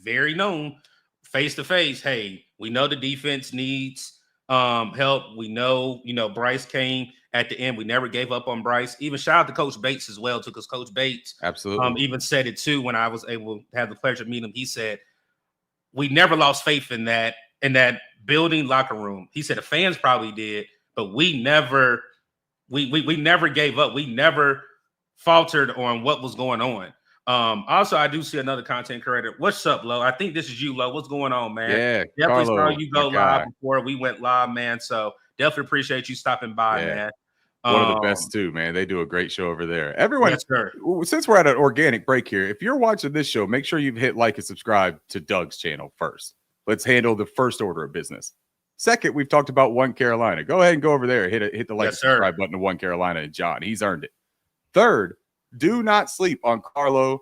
very known face to face. Hey, we know the defense needs help. We know, Bryce came at the end. We never gave up on Bryce. Even shout out to Coach Bates as well, because Coach Bates absolutely even said it too when I was able to have the pleasure of meeting him. He said, we never lost faith in that building locker room. He said the fans probably did, but we never gave up. We never faltered on what was going on. Also, I do see another content creator. What's up, Lo? I think this is you, Lo. What's going on, man? Yeah, definitely Carlo, saw you go live before we went live, man. So definitely appreciate you stopping by, man. One of the best too, man. They do a great show over there. Everyone, yes, sir. Since we're at an organic break here, if you're watching this show, make sure you've hit like and subscribe to Doug's channel first. Let's handle the first order of business. Second, we've talked about One Carolina. Go ahead and go over there, hit the like and subscribe button to One Carolina and John. He's earned it. Third, do not sleep on Carlo,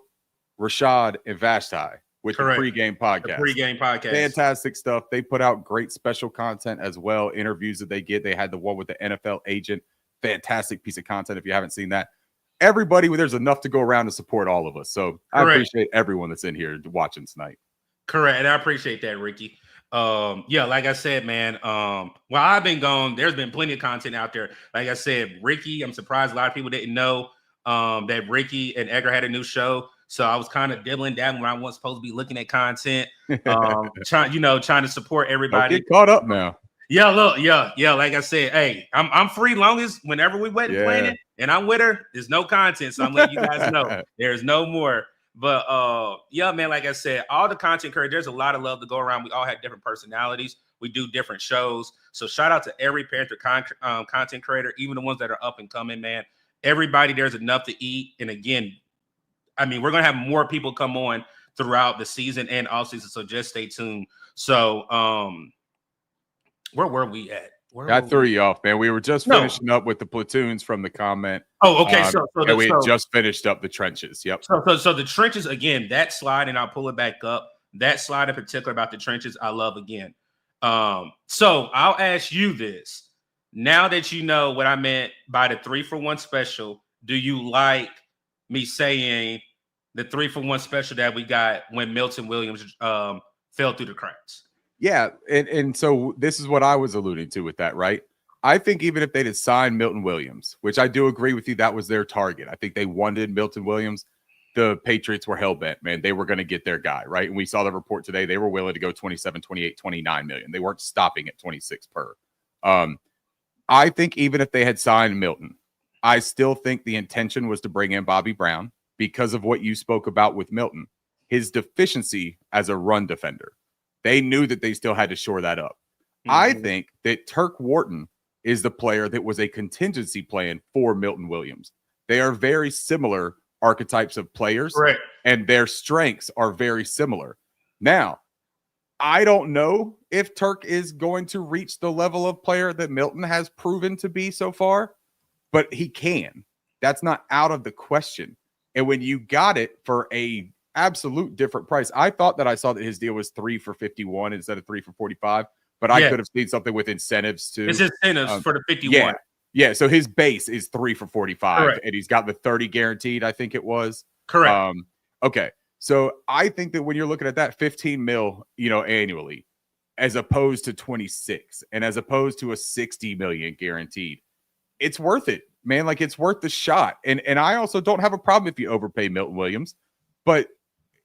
Rashad, and Vashti with the pregame podcast. The pregame podcast. Fantastic stuff. They put out great special content as well. Interviews that they get. They had the one with the NFL agent. Fantastic piece of content if you haven't seen that. Everybody, there's enough to go around to support all of us. So I appreciate everyone that's in here watching tonight. Correct. And I appreciate that, Ricky. Yeah, like I said, man, while I've been gone, there's been plenty of content out there. Like I said, Ricky, I'm surprised a lot of people didn't know that Ricky and Edgar had a new show. So I was kind of dibbling down when I wasn't supposed to be looking at content, trying to support everybody. Don't get caught up now. Yeah, look, yeah. Like I said, hey, I'm free long as whenever we wedding planning and I'm with her, there's no content. So I'm letting you guys know there's no more. But yeah, man, like I said, all the content creators, there's a lot of love to go around. We all have different personalities. We do different shows. So shout out to every Panther content creator, even the ones that are up and coming, man. Everybody, there's enough to eat. And again, I mean, we're going to have more people come on throughout the season and off season. So just stay tuned. So where were we at? I threw you off, man. We were just finishing up with the platoons from the comment. Oh, okay. We had just finished up the trenches. Yep. So the trenches, again, that slide, and I'll pull it back up. That slide in particular about the trenches, I love again. So I'll ask you this. Now that you know what I meant by the 3-for-1 special, do you like me saying the 3-for-1 special that we got when Milton Williams fell through the cracks? Yeah, and so this is what I was alluding to with that, right? I think even if they'd have signed Milton Williams, which I do agree with you, that was their target. I think they wanted Milton Williams. The Patriots were hell-bent, man. They were going to get their guy, right? And we saw the report today. They were willing to go 27, 28, 29 million. They weren't stopping at 26 per. I think even if they had signed Milton, I still think the intention was to bring in Bobby Brown because of what you spoke about with Milton, his deficiency as a run defender. They knew that they still had to shore that up. Mm-hmm. I think that Turk Wharton is the player that was a contingency plan for Milton Williams. They are very similar archetypes of players. Right. and their strengths are very similar. Now, I don't know if Turk is going to reach the level of player that Milton has proven to be so far, but he can. That's not out of the question. And when you got it for a absolute different price, I thought that I saw that his deal was 3 for 51 instead of 3 for 45, but I could have seen something with incentives too. It's incentives for the 51. Yeah. Yeah. So his base is 3 for 45, Correct. and he's got the 30 guaranteed, I think it was. Correct. Okay. So I think that when you're looking at that 15 mil, annually, as opposed to 26 and as opposed to a 60 million guaranteed, it's worth it, man. Like, it's worth the shot. And I also don't have a problem if you overpay Milton Williams, but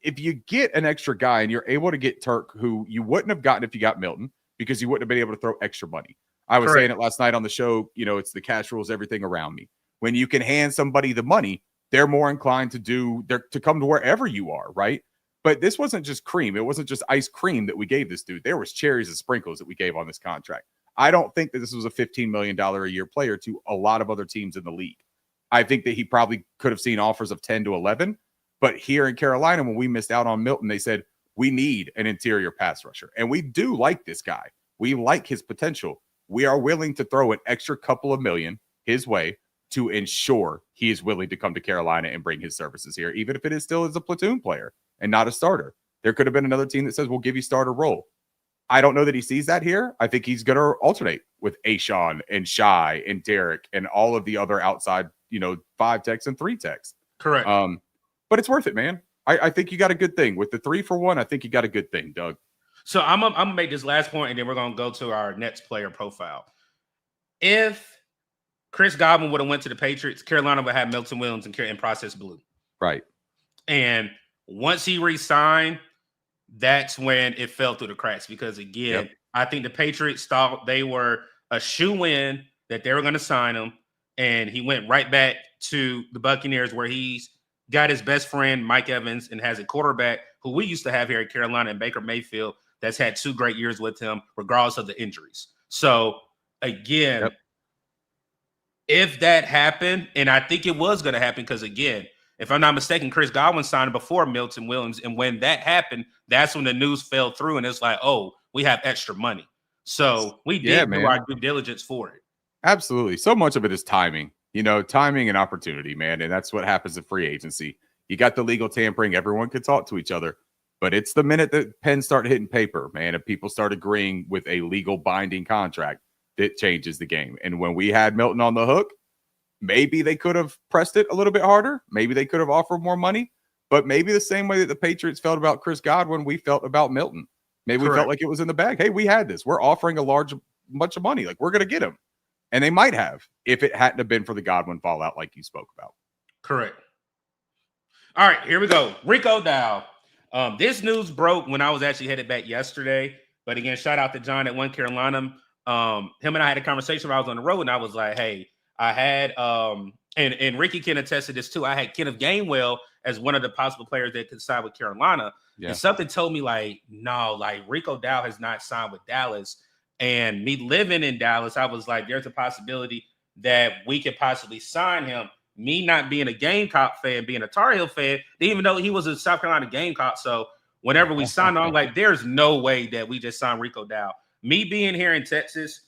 if you get an extra guy and you're able to get Turk, who you wouldn't have gotten if you got Milton, because you wouldn't have been able to throw extra money. I was saying it last night on the show, it's the cash rules, everything around me. When you can hand somebody the money, they're more inclined to come to wherever you are, right? But this wasn't just cream. It wasn't just ice cream that we gave this dude. There was cherries and sprinkles that we gave on this contract. I don't think that this was a $15 million a year player to a lot of other teams in the league. I think that he probably could have seen offers of 10 to 11. But here in Carolina, when we missed out on Milton, they said, we need an interior pass rusher. And we do like this guy. We like his potential. We are willing to throw an extra couple of million his way to ensure he is willing to come to Carolina and bring his services here, even if it is still as a platoon player and not a starter. There could have been another team that says, we'll give you starter role. I don't know that he sees that here. I think he's going to alternate with Ashawn and Shai and Derek and all of the other outside, 5 techs and 3 techs. Correct. But it's worth it, man. I think you got a good thing. With the 3 for 1, I think you got a good thing, Doug. So I'm going to make this last point, and then we're going to go to our next player profile. If Chris Godwin would have went to the Patriots, Carolina would have Milton Williams and process blue. Right. And once he re-signed, that's when it fell through the cracks. Because, again, I think the Patriots thought they were a shoe-in, that they were going to sign him. And he went right back to the Buccaneers, where he's got his best friend, Mike Evans, and has a quarterback who we used to have here at Carolina, and Baker Mayfield, that's had 2 great years with him, regardless of the injuries. So, again, if that happened, and I think it was going to happen, because, again, if I'm not mistaken, Chris Godwin signed before Milton Williams. And when that happened, that's when the news fell through. And it's like, oh, we have extra money. So we did do our due diligence for it. Absolutely. So much of it is timing, timing and opportunity, man. And that's what happens in free agency. You got the legal tampering. Everyone could talk to each other. But it's the minute that pens start hitting paper, man, and people start agreeing with a legal binding contract, that changes the game. And when we had Milton on the hook, maybe they could have pressed it a little bit harder. Maybe they could have offered more money. But maybe the same way that the Patriots felt about Chris Godwin, we felt about Milton. Maybe we felt like it was in the bag. Hey, we had this. We're offering a bunch of money. Like, we're going to get him. And they might have if it hadn't have been for the Godwin fallout like you spoke about. Correct. All right, here we go. Rico Dow. This news broke when I was actually headed back yesterday. But again, shout out to John at One Carolina. Him and I had a conversation while I was on the road, and I was like, hey, I had and Ricky can attest to this too. I had Kenneth Gainwell as one of the possible players that could sign with Carolina. Yeah. And something told me like, no, like Rico Dow has not signed with Dallas. And me living in Dallas, I was like, there's a possibility that we could possibly sign him. Me not being a Gamecock fan, being a Tar Heel fan, even though he was a South Carolina Gamecock. So whenever we signed on, like, there's no way that we just signed Rico Dow. Me being here in Texas,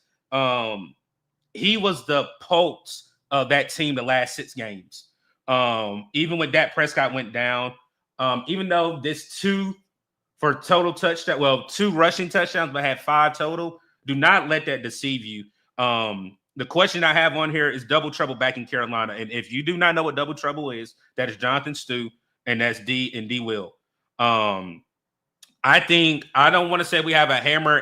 he was the pulse of that team the last 6 games. Even when Dak Prescott went down, even though this 2 for total touchdown, well, 2 rushing touchdowns, but had 5 total, do not let that deceive you. The question I have on here is double trouble back in Carolina. And if you do not know what double trouble is, that is Jonathan Stu, and that's D and D Will. I think I don't want to say we have a hammer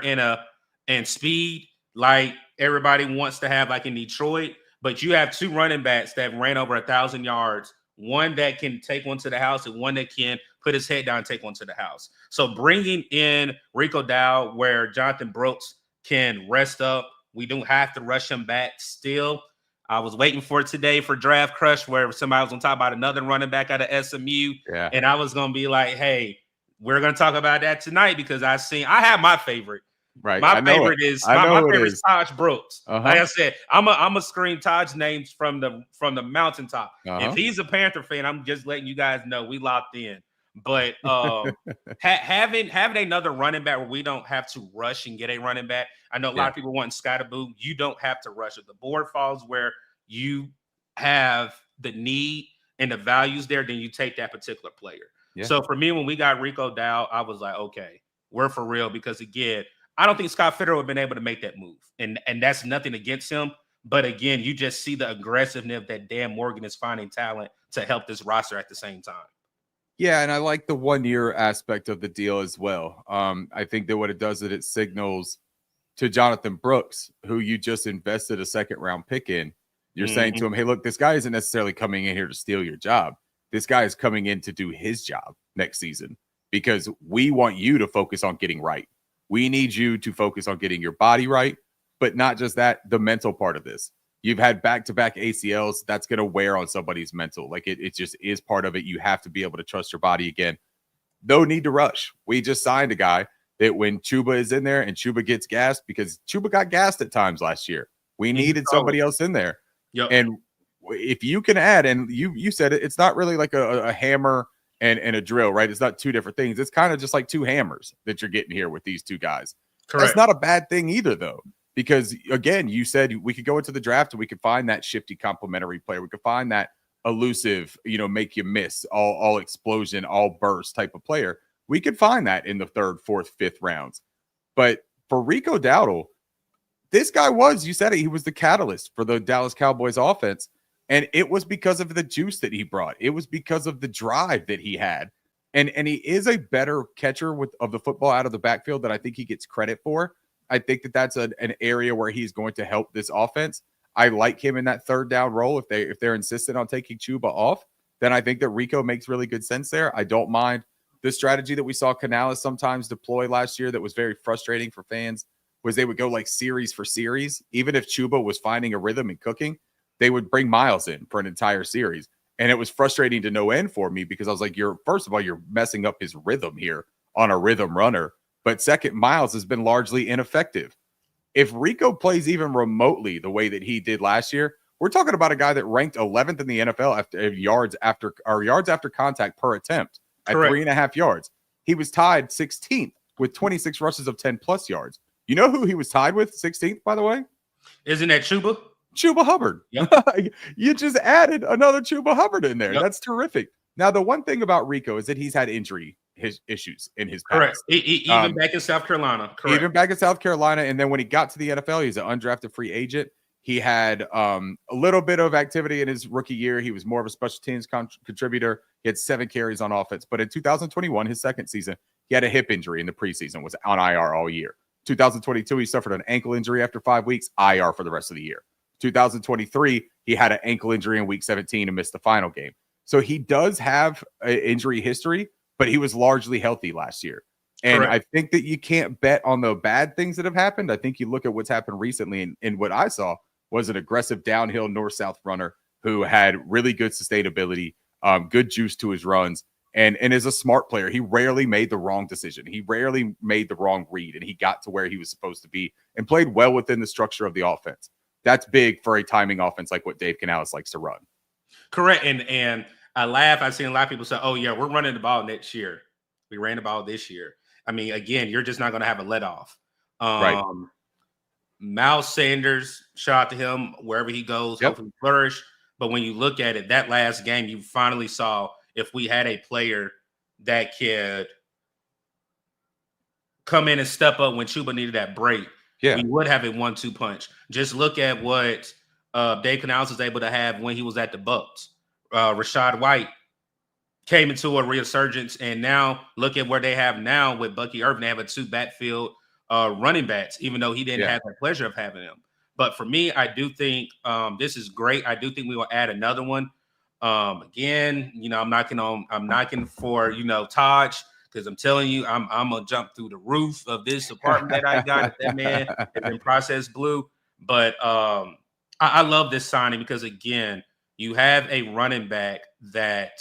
and speed like everybody wants to have like in Detroit, but you have 2 running backs that ran over 1,000 yards, one that can take one to the house and one that can put his head down and take one to the house. So bringing in Rico Dow where Jonathan Brooks can rest up, we don't have to rush him back still. I was waiting for it today for Draft Crush where somebody was going to talk about another running back out of SMU. Yeah. And I was going to be like, hey, we're going to talk about that tonight because I have my favorite. Right. My favorite is Taj Brooks. Like I said, I'm a scream Taj names from the mountaintop. If he's a Panther fan, I'm just letting you guys know we locked in. But having another running back where we don't have to rush and get a running back. I know a lot of people want Sky to boot. You don't have to rush. If the board falls where you have the need and the values there, then you take that particular player. Yeah. So for me, when we got Rico Dowd, I was like, okay, we're for real. Because again, I don't think Scott Fitterer would have been able to make that move. And that's nothing against him. But again, you just see the aggressiveness that Dan Morgan is finding talent to help this roster at the same time. Yeah, and I like the 1 year aspect of the deal as well. I think that what it does is it signals to Jonathan Brooks, who you just invested a second round pick in. You're saying to him, hey, look, this guy isn't necessarily coming in here to steal your job. This guy is coming in to do his job next season because we want you to focus on getting right. We need you to focus on getting your body right, but not just that, the mental part of this. You've had back-to-back ACLs. That's going to wear on somebody's mental. Like it just is part of it. You have to be able to trust your body again. No need to rush. We just signed a guy that when Chuba is in there and Chuba gets gassed, because Chuba got gassed at times last year, we needed somebody else in there. Yep. And if you can add, and you said it, it's not really like a hammer and a drill, right? It's not two different things. It's kind of just like two hammers that you're getting here with these two guys. Correct. That's not a bad thing either, though. Because, again, you said we could go into the draft and we could find that shifty complementary player. We could find that elusive, make you miss, all explosion, all burst type of player. We could find that in the third, fourth, fifth rounds. But for Rico Dowdle, this guy you said it, he was the catalyst for the Dallas Cowboys offense. And it was because of the juice that he brought. It was because of the drive that he had. And he is a better catcher of the football out of the backfield that I think he gets credit for. I think that's an area where he's going to help this offense. I like him in that third down role. If they're insistent on taking Chuba off, then I think that Rico makes really good sense there. I don't mind the strategy that we saw Canales sometimes deploy last year that was very frustrating for fans, was they would go like series for series. Even if Chuba was finding a rhythm and cooking, they would bring Miles in for an entire series. And it was frustrating to no end for me because I was like, first of all, you're messing up his rhythm here on a rhythm runner. But second, Miles has been largely ineffective. If Rico plays even remotely the way that he did last year, we're talking about a guy that ranked 11th in the NFL after yards after contact per attempt at Correct. 3.5 yards. He was tied 16th with 26 rushes of 10 plus yards. You know who he was tied with 16th, by the way? Isn't that Chuba? Chuba Hubbard. Yep. You just added another Chuba Hubbard in there. Yep. That's terrific. Now, the one thing about Rico is that he's had his issues in his past. Correct. Even back in South Carolina. Correct. Even back in South Carolina. And then when he got to the NFL, he's an undrafted free agent. He had a little bit of activity in his rookie year. He was more of a special teams contributor. He had 7 carries on offense. But in 2021, his second season, he had a hip injury in the preseason, was on IR all year. 2022, he suffered an ankle injury after 5 weeks, IR for the rest of the year. 2023, he had an ankle injury in week 17 and missed the final game. So he does have an injury history, but he was largely healthy last year. And Correct. I think that you can't bet on the bad things that have happened. I think you look at what's happened recently, and what I saw was an aggressive downhill north-south runner who had really good sustainability, good juice to his runs, and is a smart player. He rarely made the wrong decision. He rarely made the wrong read, and he got to where he was supposed to be and played well within the structure of the offense. That's big for a timing offense like what Dave Canales likes to run. Correct. And I laugh. I've seen a lot of people say, oh, yeah, we're running the ball next year. We ran the ball this year. I mean, again, you're just not going to have a let off. Right. Miles Sanders, shout out to him wherever he goes, Yep. hopefully flourish. But when you look at it, that last game, you finally saw if we had a player that could come in and step up when Chuba needed that break, we would have a 1-2 punch. Just look at what Dave Canales was able to have when he was at the Bucs. Rashad White came into a resurgence, and now look at where they have now with Bucky Irvin. They have a 2 backfield running backs, even though he didn't have the pleasure of having them. But for me, I do think this is great. I do think we will add another one. Again, I'm knocking for Taj, because I'm telling you, I'm gonna jump through the roof of this apartment that I got. That man has been processed blue. But I love this signing because, again, you have a running back that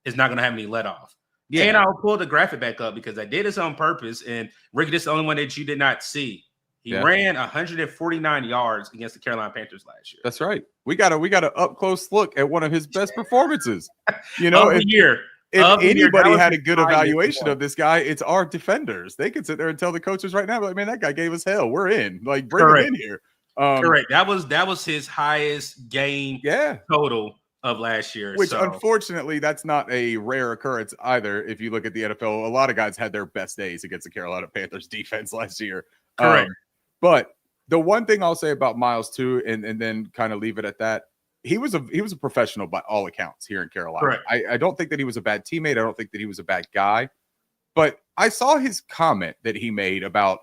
is not going to have any let off. Yeah. And I'll pull the graphic back up because I did this on purpose. And Ricky, this is the only one that you did not see. He ran 149 yards against the Carolina Panthers last year. That's right. We got an up close look at one of his best performances. Of the year. if Of the year, that anybody was had a his good highest evaluation one. of this guy, it's our defenders. They could sit there and tell the coaches right now, like, man, that guy gave us hell. We're in. Like, bring him Correct. in here. Correct. That was his highest game Yeah. total of last year. Which, So unfortunately, that's not a rare occurrence either. If you look at the NFL, a lot of guys had their best days against the Carolina Panthers defense last year. correct. But the one thing I'll say about Miles too, and then kind of leave it at that, he was a professional by all accounts here in Carolina. Correct. I don't think that he was a bad teammate. I don't think that he was a bad guy. But I saw his comment that he made about,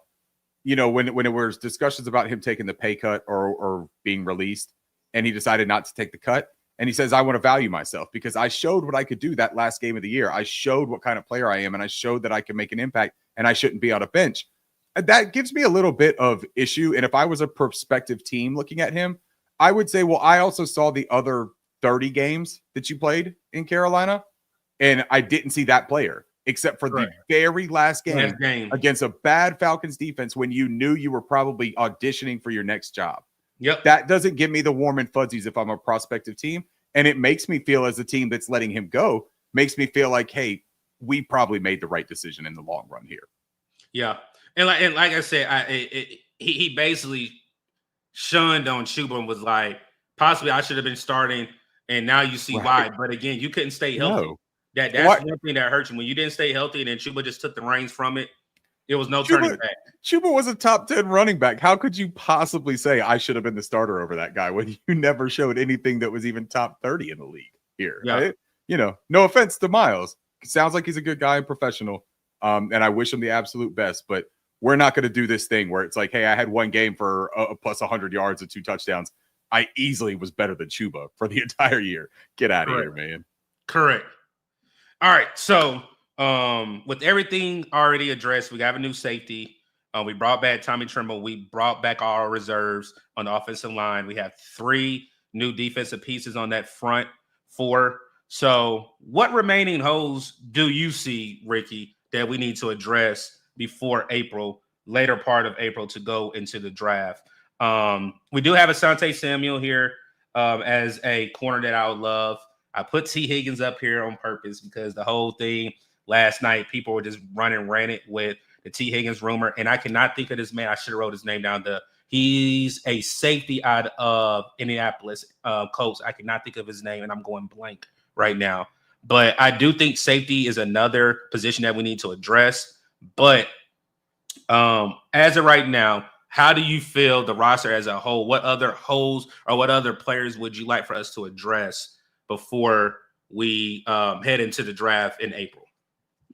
when it was discussions about him taking the pay cut or being released, and he decided not to take the cut. And he says, I want to value myself because I showed what I could do that last game of the year. I showed what kind of player I am, and I showed that I can make an impact, and I shouldn't be on a bench. That gives me a little bit of issue. And if I was a prospective team looking at him, I would say, well, I also saw the other 30 games that you played in Carolina, and I didn't see that player except for the very last game against a bad Falcons defense when you knew you were probably auditioning for your next job. Yep. That doesn't give me the warm and fuzzies if I'm a prospective team. And it makes me feel, as a team that's letting him go, makes me feel like, hey, we probably made the right decision in the long run here. Yeah. And like I said, he basically shunned on Chuba and was like, possibly I should have been starting, and now you see why. But again, you couldn't stay healthy. No. That's one thing that hurt you. When you didn't stay healthy and then Chuba just took the reins from it, it was no turning back. Chuba was a top 10 running back. How could you possibly say I should have been the starter over that guy when you never showed anything that was even top 30 in the league here? Yeah. Right? No offense to Miles. Sounds like he's a good guy and professional. And I wish him the absolute best, but we're not going to do this thing where it's like, hey, I had one game for a plus 100 yards and 2 touchdowns. I easily was better than Chuba for the entire year. Get out of here, man. Correct. All right. So with everything already addressed, we got a new safety. We brought back Tommy Trimble. We brought back all our reserves on the offensive line. We have 3 new defensive pieces on that front 4. So what remaining holes do you see, Ricky, that we need to address before April, later part of April, to go into the draft? We do have Asante Samuel here as a corner that I would love. I put T. Higgins up here on purpose because the whole thing last night, people were just running rampant with the T. Higgins rumor, and I cannot think of this man. I should have wrote his name down. He's a safety out of Indianapolis Colts. I cannot think of his name, and I'm going blank right now. But I do think safety is another position that we need to address. But as of right now, how do you feel the roster as a whole? What other holes or what other players would you like for us to address before we head into the draft in April?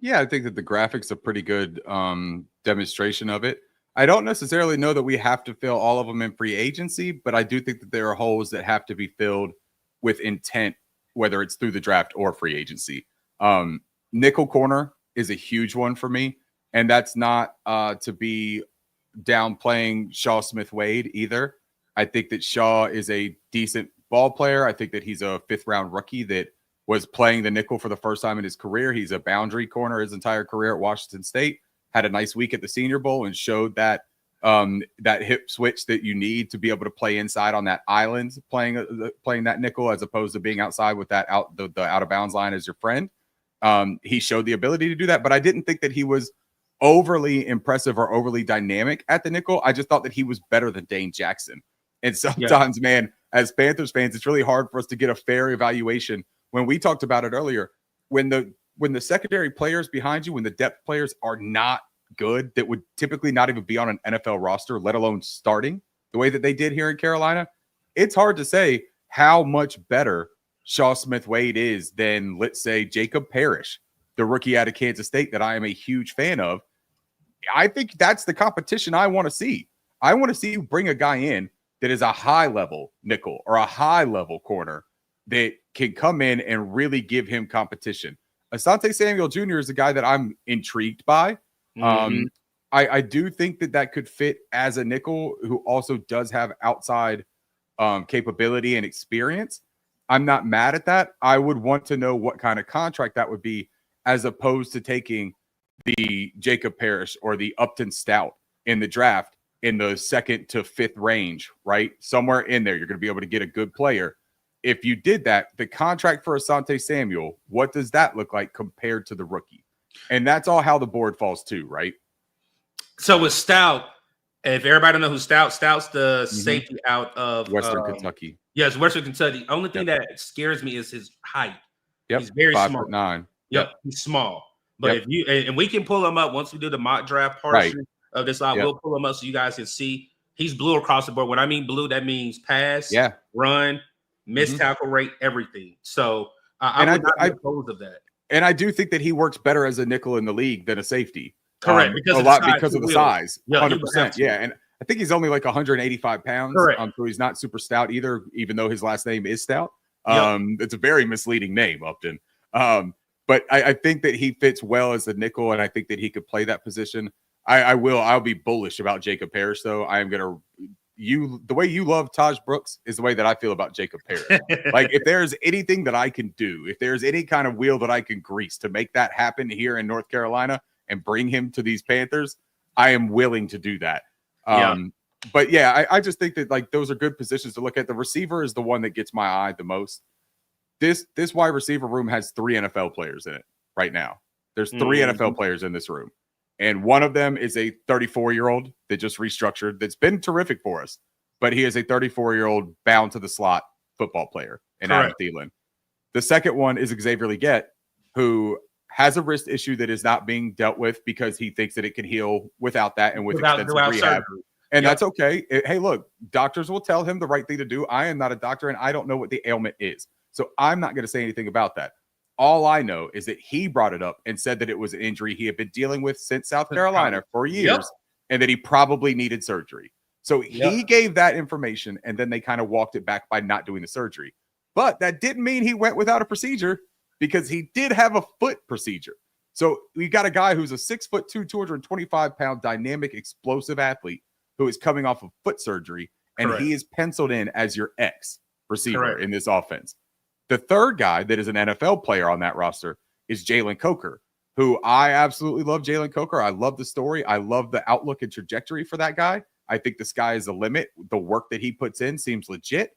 Yeah, I think that the graphics are pretty good demonstration of it. I don't necessarily know that we have to fill all of them in free agency, but I do think that there are holes that have to be filled with intent, whether it's through the draft or free agency. Nickel corner is a huge one for me, and that's not to be downplaying Shaw Smith-Wade either. I think that Shaw is a decent ball player. I think that he's a 5th-round rookie that was playing the nickel for the first time in his career. He's a boundary corner his entire career at Washington State. Had a nice week at the Senior Bowl and showed that that hip switch that you need to be able to play inside on that island, playing that nickel as opposed to being outside with that the out of bounds line as your friend. He showed the ability to do that, but I didn't think that he was overly impressive or overly dynamic at the nickel. I just thought that he was better than Dane Jackson. And sometimes, man, as Panthers fans, it's really hard for us to get a fair evaluation. When we talked about it earlier, when the secondary players behind you, when the depth players are not good, that would typically not even be on an NFL roster, let alone starting the way that they did here in Carolina, it's hard to say how much better Shaw Smith-Wade is than, let's say, Jacob Parrish, the rookie out of Kansas State that I am a huge fan of. I think that's the competition I want to see. I want to see you bring a guy in that is a high-level nickel or a high-level corner that can come in and really give him competition. Asante Samuel Jr. is a guy that I'm intrigued by. I do think that could fit as a nickel who also does have outside capability and experience. I'm not mad at that. I would want to know what kind of contract that would be as opposed to taking the Jacob Parrish or the Upton Stout in the draft in the 2nd to 5th range, right? Somewhere in there, you're going to be able to get a good player. if you did that, the contract for Asante Samuel, what does that look like compared to the rookie? And that's all how the board falls too, right? So with Stout, if everybody don't know who Stout's the safety out of Western Kentucky. Yes, Western Kentucky. The only thing Yep. that scares me is his height. Yep. He's very small. 5'9". Yep, he's small. But Yep. if you and we can pull him up once we do the mock draft portion of this live, we'll pull him up so you guys can see he's blue across the board. When I mean blue, that means pass, run, missed tackle rate, everything. So I would not be opposed of that. And I do think that he works better as a nickel in the league than a safety. Correct, because of the size. 100%. Yeah, and I think he's only like 185 pounds. So he's not super stout either, even though his last name is Stout. It's a very misleading name, Upton. But I think that he fits well as a nickel, and I think that he could play that position. I'll be bullish about Jacob Parrish, though. I am gonna the way you love Taj Brooks is the way that I feel about Jacob Parrish. Like, if there's anything that I can do, if there's any kind of wheel that I can grease to make that happen here in North Carolina and bring him to these Panthers, I am willing to do that. But yeah, I just think that like those are good positions to look at. The receiver is the one that gets my eye the most. This wide receiver room has 3 NFL players in it right now. There's 3 NFL players in this room. And one of them is a 34-year-old that just restructured that's been terrific for us. But he is a 34-year-old bound to the slot football player in Adam Thielen. The second one is Xavier Legette, who has a wrist issue that is not being dealt with because he thinks that it can heal without that and without rehab. And that's okay. Hey, look, doctors will tell him the right thing to do. I am not a doctor, and I don't know what the ailment is. So I'm not going to say anything about that. All I know is that he brought it up and said that it was an injury he had been dealing with since South Carolina for years and that he probably needed surgery. So he gave that information, and then they kind of walked it back by not doing the surgery. But that didn't mean he went without a procedure, because he did have a foot procedure. So we got a guy who's a 6'2", 225-pound dynamic, explosive athlete who is coming off of foot surgery, and he is penciled in as your X receiver in this offense. The third guy that is an NFL player on that roster is Jalen Coker, who I absolutely love. Jalen Coker. I love the story. I love the outlook and trajectory for that guy. I think the sky is the limit. The work that he puts in seems legit,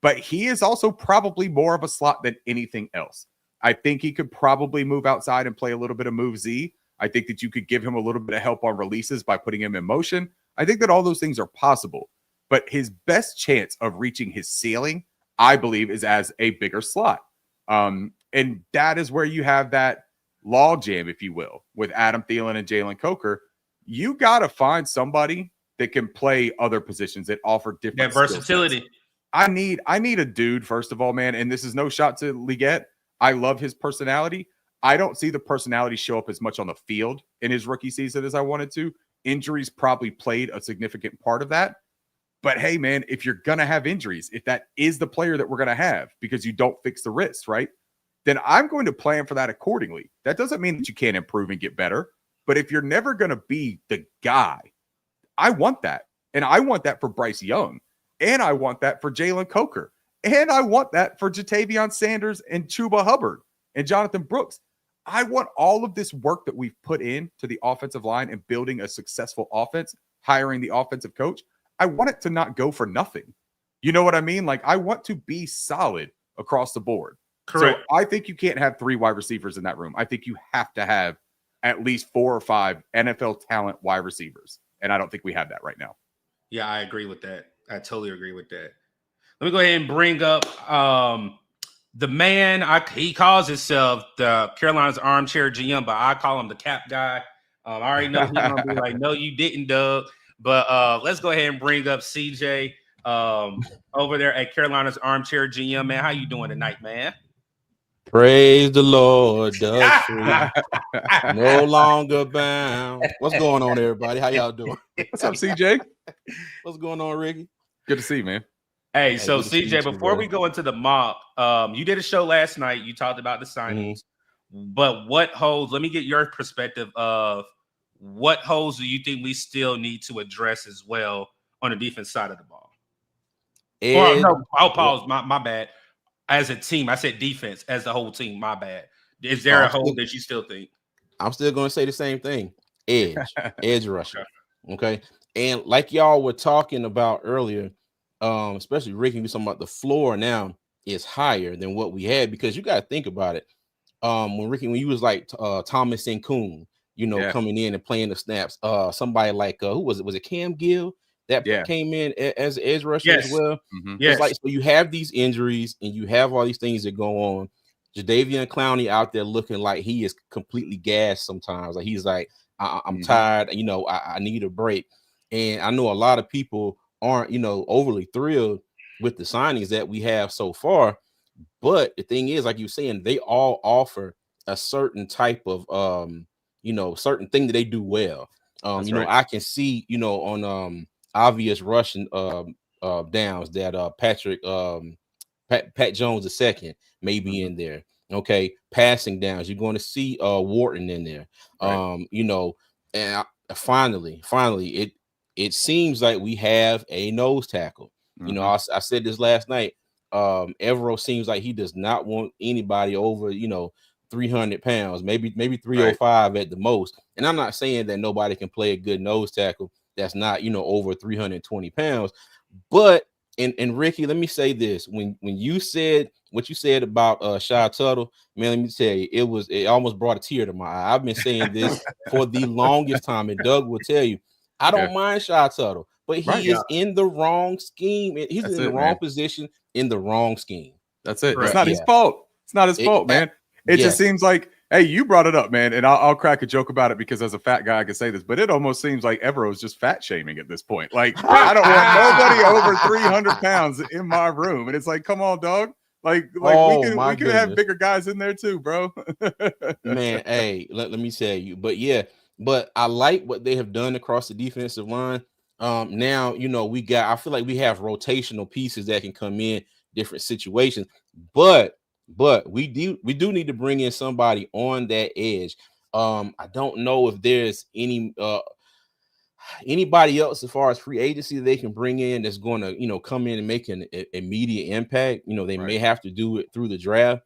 but he is also probably more of a slot than anything else. I think he could probably move outside and play a little bit of move Z. I think that you could give him a little bit of help on releases by putting him in motion. I think that all those things are possible, but his best chance of reaching his ceiling, I believe, is as a bigger slot. And that is where you have that log jam, if you will, with Adam Thielen and Jalen Coker. You got to find somebody that can play other positions that offer different versatility. I need a dude, first of all, man, and this is no shot to Legette. I love his personality. I don't see the personality show up as much on the field in his rookie season as I wanted to. Injuries probably played a significant part of that. But hey, man, if you're going to have injuries, if that is the player that we're going to have because you don't fix the wrist, right, then I'm going to plan for that accordingly. That doesn't mean that you can't improve and get better. But if you're never going to be the guy, I want that. And I want that for Bryce Young. And I want that for Jalen Coker. And I want that for Jatavion Sanders and Chuba Hubbard and Jonathan Brooks. I want all of this work that we've put in to the offensive line and building a successful offense, hiring the offensive coach. I want it to not go for nothing. You know what I mean? Like, I want to be solid across the board. Correct. So I think you can't have 3 wide receivers in that room. I think you have to have at least 4 or 5 NFL talent wide receivers. And I don't think we have that right now. Yeah, I agree with that. I totally agree with that. Let me go ahead and bring up the man. He calls himself the Carolina's armchair GM, but I call him the cap guy. I already know he's going to be like, no, you didn't, Doug. But let's go ahead and bring up CJ over there at Carolina's armchair GM. Man, how you doing tonight, man? Praise the Lord, Doug Free. No longer bound. What's going on, everybody? How y'all doing? What's up, CJ? What's going on, Ricky? Good to see you, man. Hey, so CJ, before we go into the mock, you did a show last night. You talked about the signings, but what holes? Let me get your perspective of what holes do you think we still need to address as well on the defense side of the ball? No, I'll pause. My bad. As a team, I said defense as the whole team. My bad. Is there a hole that you still think? I'm still going to say the same thing. Edge rusher. Okay. And like y'all were talking about earlier, especially Ricky, we talking about the floor now. is higher than what we had, because you got to think about it. When you was like Thomas and Kuhn, coming in and playing the snaps. Somebody like who was it? Was it Cam Gill that came in as edge rusher as well? Yes. It's like, so you have these injuries and you have all these things that go on. Jadeveon Clowney out there looking like he is completely gassed sometimes. Like he's like, I'm tired. I need a break. And I know a lot of people aren't, overly thrilled with the signings that we have so far. But the thing is, like you're saying, they all offer a certain type of, certain thing that they do well. Right. I can see, on obvious rushing downs that Pat Jones II may be in there. Okay, passing downs, you're going to see Wharton in there. Right. And finally, it seems like we have a nose tackle. I said this last night. Evero seems like he does not want anybody over, 300 pounds, maybe 305 at the most. And I'm not saying that nobody can play a good nose tackle that's not, over 320 pounds. But and Ricky, let me say this: when you said what you said about Tuttle, man, let me tell you, it almost brought a tear to my eye. I've been saying this for the longest time, and Doug will tell you, I don't mind Tuttle, but he is in the wrong scheme. He's in the wrong position in the wrong scheme. That's it. Right. It's not his fault. It's not his fault, man. It just seems like, hey, you brought it up, man, and I'll crack a joke about it because as a fat guy, I can say this, but it almost seems like Evero is just fat shaming at this point. Like, I don't want nobody over 300 pounds in my room, and it's like, come on, dog. Like we could have bigger guys in there too, bro. Man, hey, let me tell you, but I like what they have done across the defensive line. Now I feel like we have rotational pieces that can come in different situations, but we do need to bring in somebody on that edge. I don't know if there's anybody else as far as free agency they can bring in that's going to come in and make an immediate impact. They may have to do it through the draft.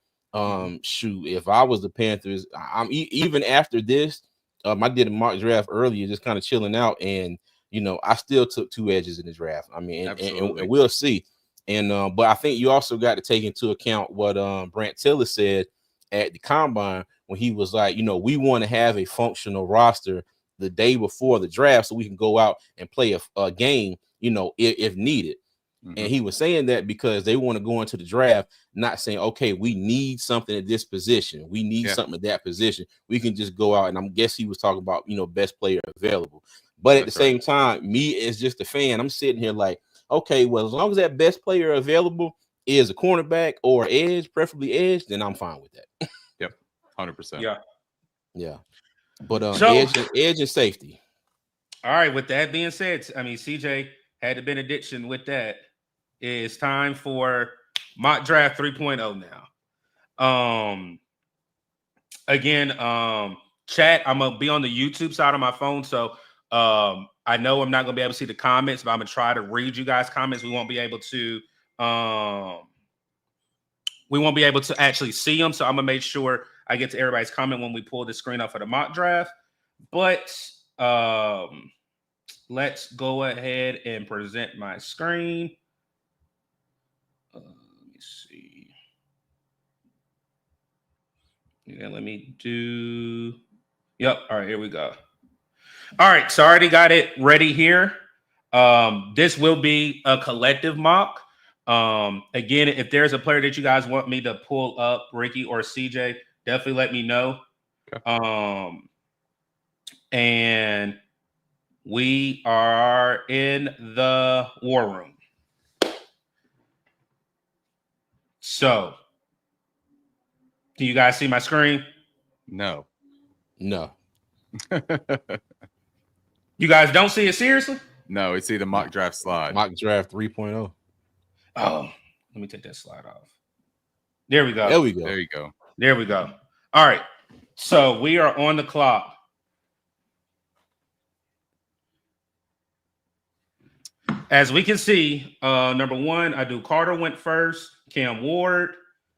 Shoot, if I was the Panthers, I'm even after this, I did a mock draft earlier, just kind of chilling out, and I still took 2 edges in the draft. I mean, and we'll see. And but I think you also got to take into account what Brandt Tilis said at the combine when he was like, we want to have a functional roster the day before the draft so we can go out and play a game, if needed. And he was saying that because they want to go into the draft not saying, okay, we need something at this position, we need something at that position. We can just go out, and I guess he was talking about best player available. But at the same time, me as just a fan, I'm sitting here like, okay, well, as long as that best player available is a cornerback or edge, preferably edge, then I'm fine with that. Yep, 100%. Yeah. But edge and safety. All right. With that being said, I mean, CJ had the benediction with that. It's time for mock draft 3.0 now. Again, chat. I'm gonna be on the YouTube side of my phone, so I know I'm not gonna be able to see the comments, but I'm gonna try to read you guys' comments. We won't be able to actually see them, so I'm gonna make sure I get to everybody's comment when we pull the screen up for the mock draft. But let's go ahead and present my screen. Let me see. Yeah, let me do. Yep. All right, here we go. All right, so I already got it ready here. This will be a collective mock. Again, if there's a player that you guys want me to pull up, Ricky or CJ, definitely let me know. Okay. And we are in the war room. So, do you guys see my screen? No. You guys don't see it seriously? No, it's the mock draft slide. Mock draft 3.0. Oh, let me take that slide off. There we go. There you go. All right. So we are on the clock. As we can see, number one, I do Carter went first, Cam Ward.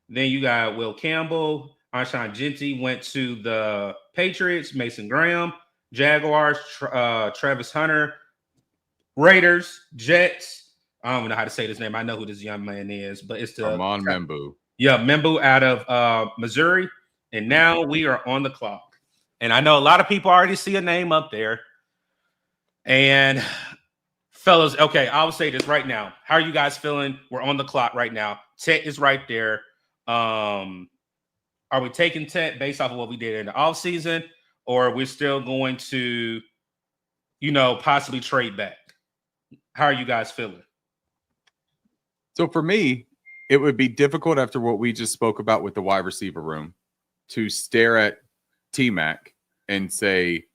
Then you got Will Campbell. Anshan Genty went to the Patriots, Mason Graham, Jaguars, Travis Hunter, Raiders, Jets, I don't even know how to say this name. I know who this young man is, but it's the Armand Membu. Yeah, Membu out of Missouri. And now we are on the clock. And I know a lot of people already see a name up there. And fellas, okay, I'll say this right now. How are you guys feeling? We're on the clock right now. Tet is right there. Are we taking Tet based off of what we did in the offseason? Or are we still going to, possibly trade back? How are you guys feeling? So for me, it would be difficult after what we just spoke about with the wide receiver room to stare at T-Mac and say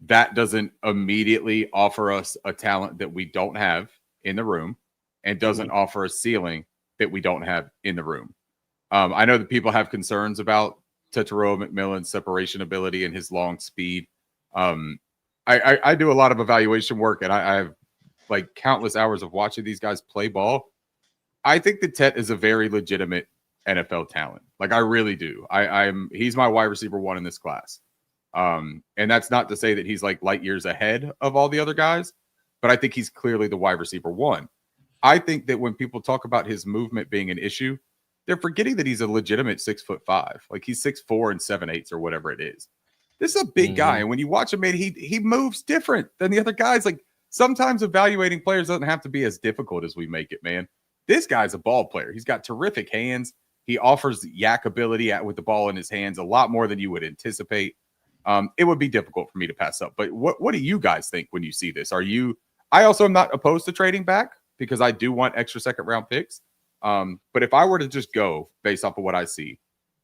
that doesn't immediately offer us a talent that we don't have in the room and doesn't offer a ceiling that we don't have in the room. I know that people have concerns about Tetairoa McMillan's separation ability and his long speed. I do a lot of evaluation work, and I have like countless hours of watching these guys play ball. I think that Tet is a very legitimate NFL talent. Like, I really do. He's my wide receiver 1 in this class. And that's not to say that he's like light years ahead of all the other guys, but I think he's clearly the wide receiver 1. I think that when people talk about his movement being an issue, they're forgetting that he's a legitimate 6'5". Like, he's 6'4" and 7/8 or whatever it is. This is a big guy. And when you watch him, man, he moves different than the other guys. Like, sometimes evaluating players doesn't have to be as difficult as we make it, man. This guy's a ball player. He's got terrific hands. He offers yak ability with the ball in his hands a lot more than you would anticipate. It would be difficult for me to pass up. But what do you guys think when you see this? I also am not opposed to trading back because I do want extra second-round picks. But if I were to just go based off of what I see,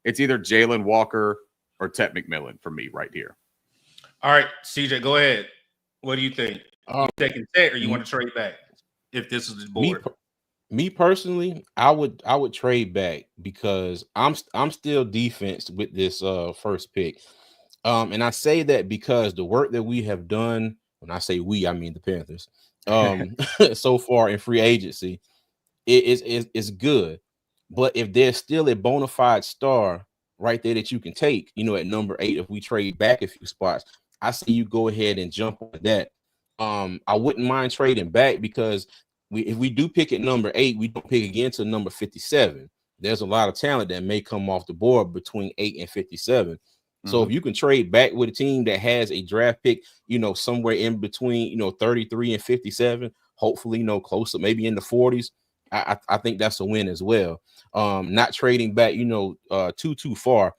it's either Jalen Walker or Tet McMillan for me right here. All right, CJ, go ahead. What do you think? You taking Tet or you want to trade back if this is the board? Me personally, I would trade back because I'm still defense with this first pick. And I say that because the work that we have done, when I say we, I mean the Panthers, so far in free agency, it's good. But if there's still a bona fide star right there that you can take, at number 8, if we trade back a few spots, I say you go ahead and jump on that. I wouldn't mind trading back because if we do pick at number 8, we don't pick again to number 57. There's a lot of talent that may come off the board between 8 and 57. So if you can trade back with a team that has a draft pick, somewhere in between, 33 and 57, hopefully, closer, maybe in the 40s, I think that's a win as well. Not trading back, too far.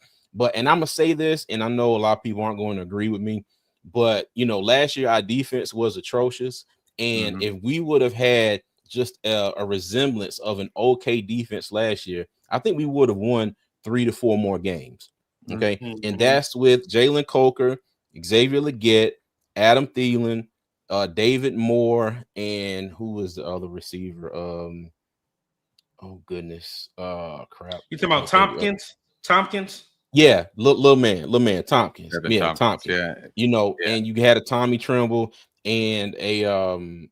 And I'm gonna say this, and I know a lot of people aren't going to agree with me, but last year our defense was atrocious. And if we would have had just a resemblance of an okay defense last year, I think we would have won 3 to 4 more games. Okay. And that's with Jalen Coker, Xavier Legette, Adam Thielen, David Moore, and who was the other receiver? Oh goodness. Crap. You talking about Tompkins? Tompkins? Yeah, little man, Tompkins. Tompkins. Yeah. And you had a Tommy Tremble and a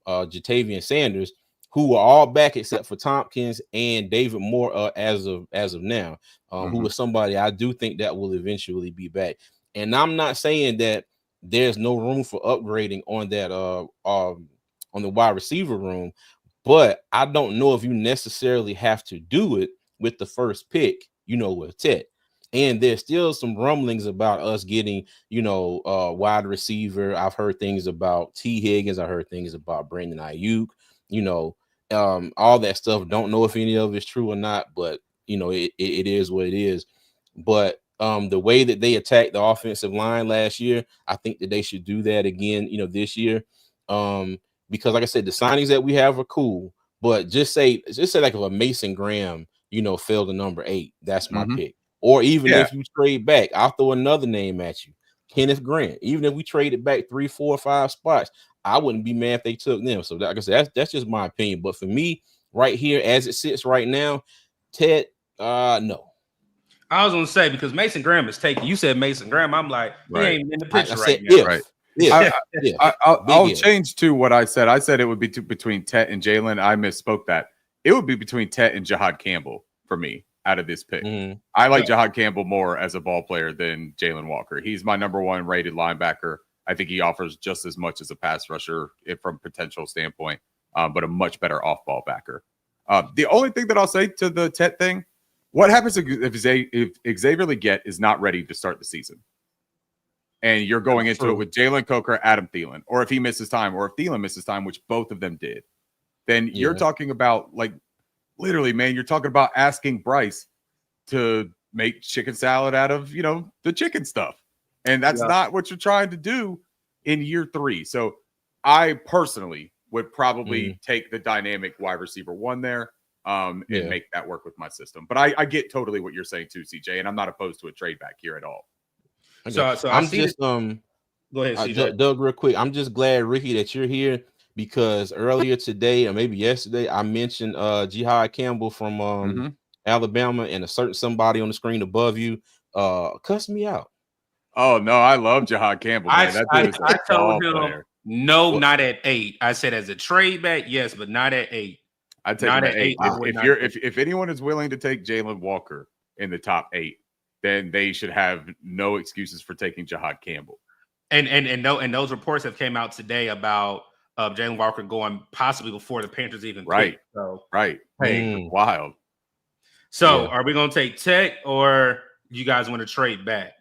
Jatavian Sanders, who are all back except for Tompkins and David Moore as of now, who is somebody I do think that will eventually be back. And I'm not saying that there's no room for upgrading on that on the wide receiver room, but I don't know if you necessarily have to do it with the first pick, with Tet. And there's still some rumblings about us getting, wide receiver. I've heard things about T. Higgins. I heard things about Brandon Ayuk, all that stuff. Don't know if any of it's true or not, but, it is what it is. But the way that they attacked the offensive line last year, I think that they should do that again, this year. Because like I said, the signings that we have are cool, but just say like if a Mason Graham, fell to number 8, that's my pick. Or even if you trade back, I'll throw another name at you, Kenneth Grant. Even if we traded back 3, 4, 5 spots, I wouldn't be mad if they took them. So like I said, that's just my opinion. But for me, right here, as it sits right now, Tet, no. I was gonna say because Mason Graham is taken. You said Mason Graham. I'm like, he ain't in the picture now. I'll change to what I said. I said it would be between Tet and Jalen. I misspoke that. It would be between Tet and Jahad Campbell for me out of this pick. I like Jahad Campbell more as a ball player than Jalen Walker. He's my number 1 rated linebacker. I think he offers just as much as a pass rusher from potential standpoint. but a much better off-ball backer. The only thing that I'll say to the Tet thing, what happens if Xavier Legette is not ready to start the season? And you're going into it with Jalen Coker, Adam Thielen, or if he misses time, or if Thielen misses time, which both of them did, then you're talking about, like, literally, man, you're talking about asking Bryce to make chicken salad out of, the chicken stuff. And that's not what you're trying to do in year 3. So I personally would probably take the dynamic wide receiver 1 there and make that work with my system. But I get totally what you're saying too, CJ, and I'm not opposed to a trade back here at all. Okay. So I'm just go ahead, CJ. Doug, real quick. I'm just glad, Ricky, that you're here because earlier today or maybe yesterday I mentioned Jihad Campbell from Alabama, and a certain somebody on the screen above you cussed me out. Oh no, I love Jihad Campbell. Man. I told him not at 8. I said as a trade back, yes, but not at 8. I take him at 8. If anyone is willing to take Jalen Walker in the top 8, then they should have no excuses for taking Jihad Campbell. And those reports have came out today about Jalen Walker going possibly before the Panthers even right. Pick, so Hey, wild. So are we gonna take Tech, or you guys want to trade back?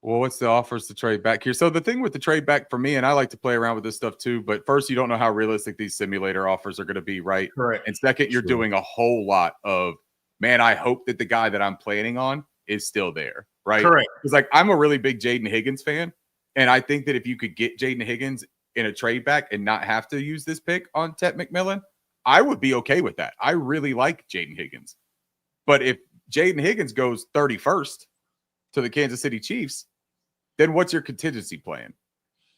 Well, what's the offers to trade back here? So the thing with the trade back for me, and I like to play around with this stuff too, but first, you don't know how realistic these simulator offers are going to be, right? Correct. And second, you're doing a whole lot of, man, I hope that the guy that I'm planning on is still there, right? Correct. Because, like, I'm a really big Jaden Higgins fan, and I think that if you could get Jaden Higgins in a trade back and not have to use this pick on Tet McMillan, I would be okay with that. I really like Jaden Higgins. But if Jaden Higgins goes 31st to the Kansas City Chiefs, then what's your contingency plan?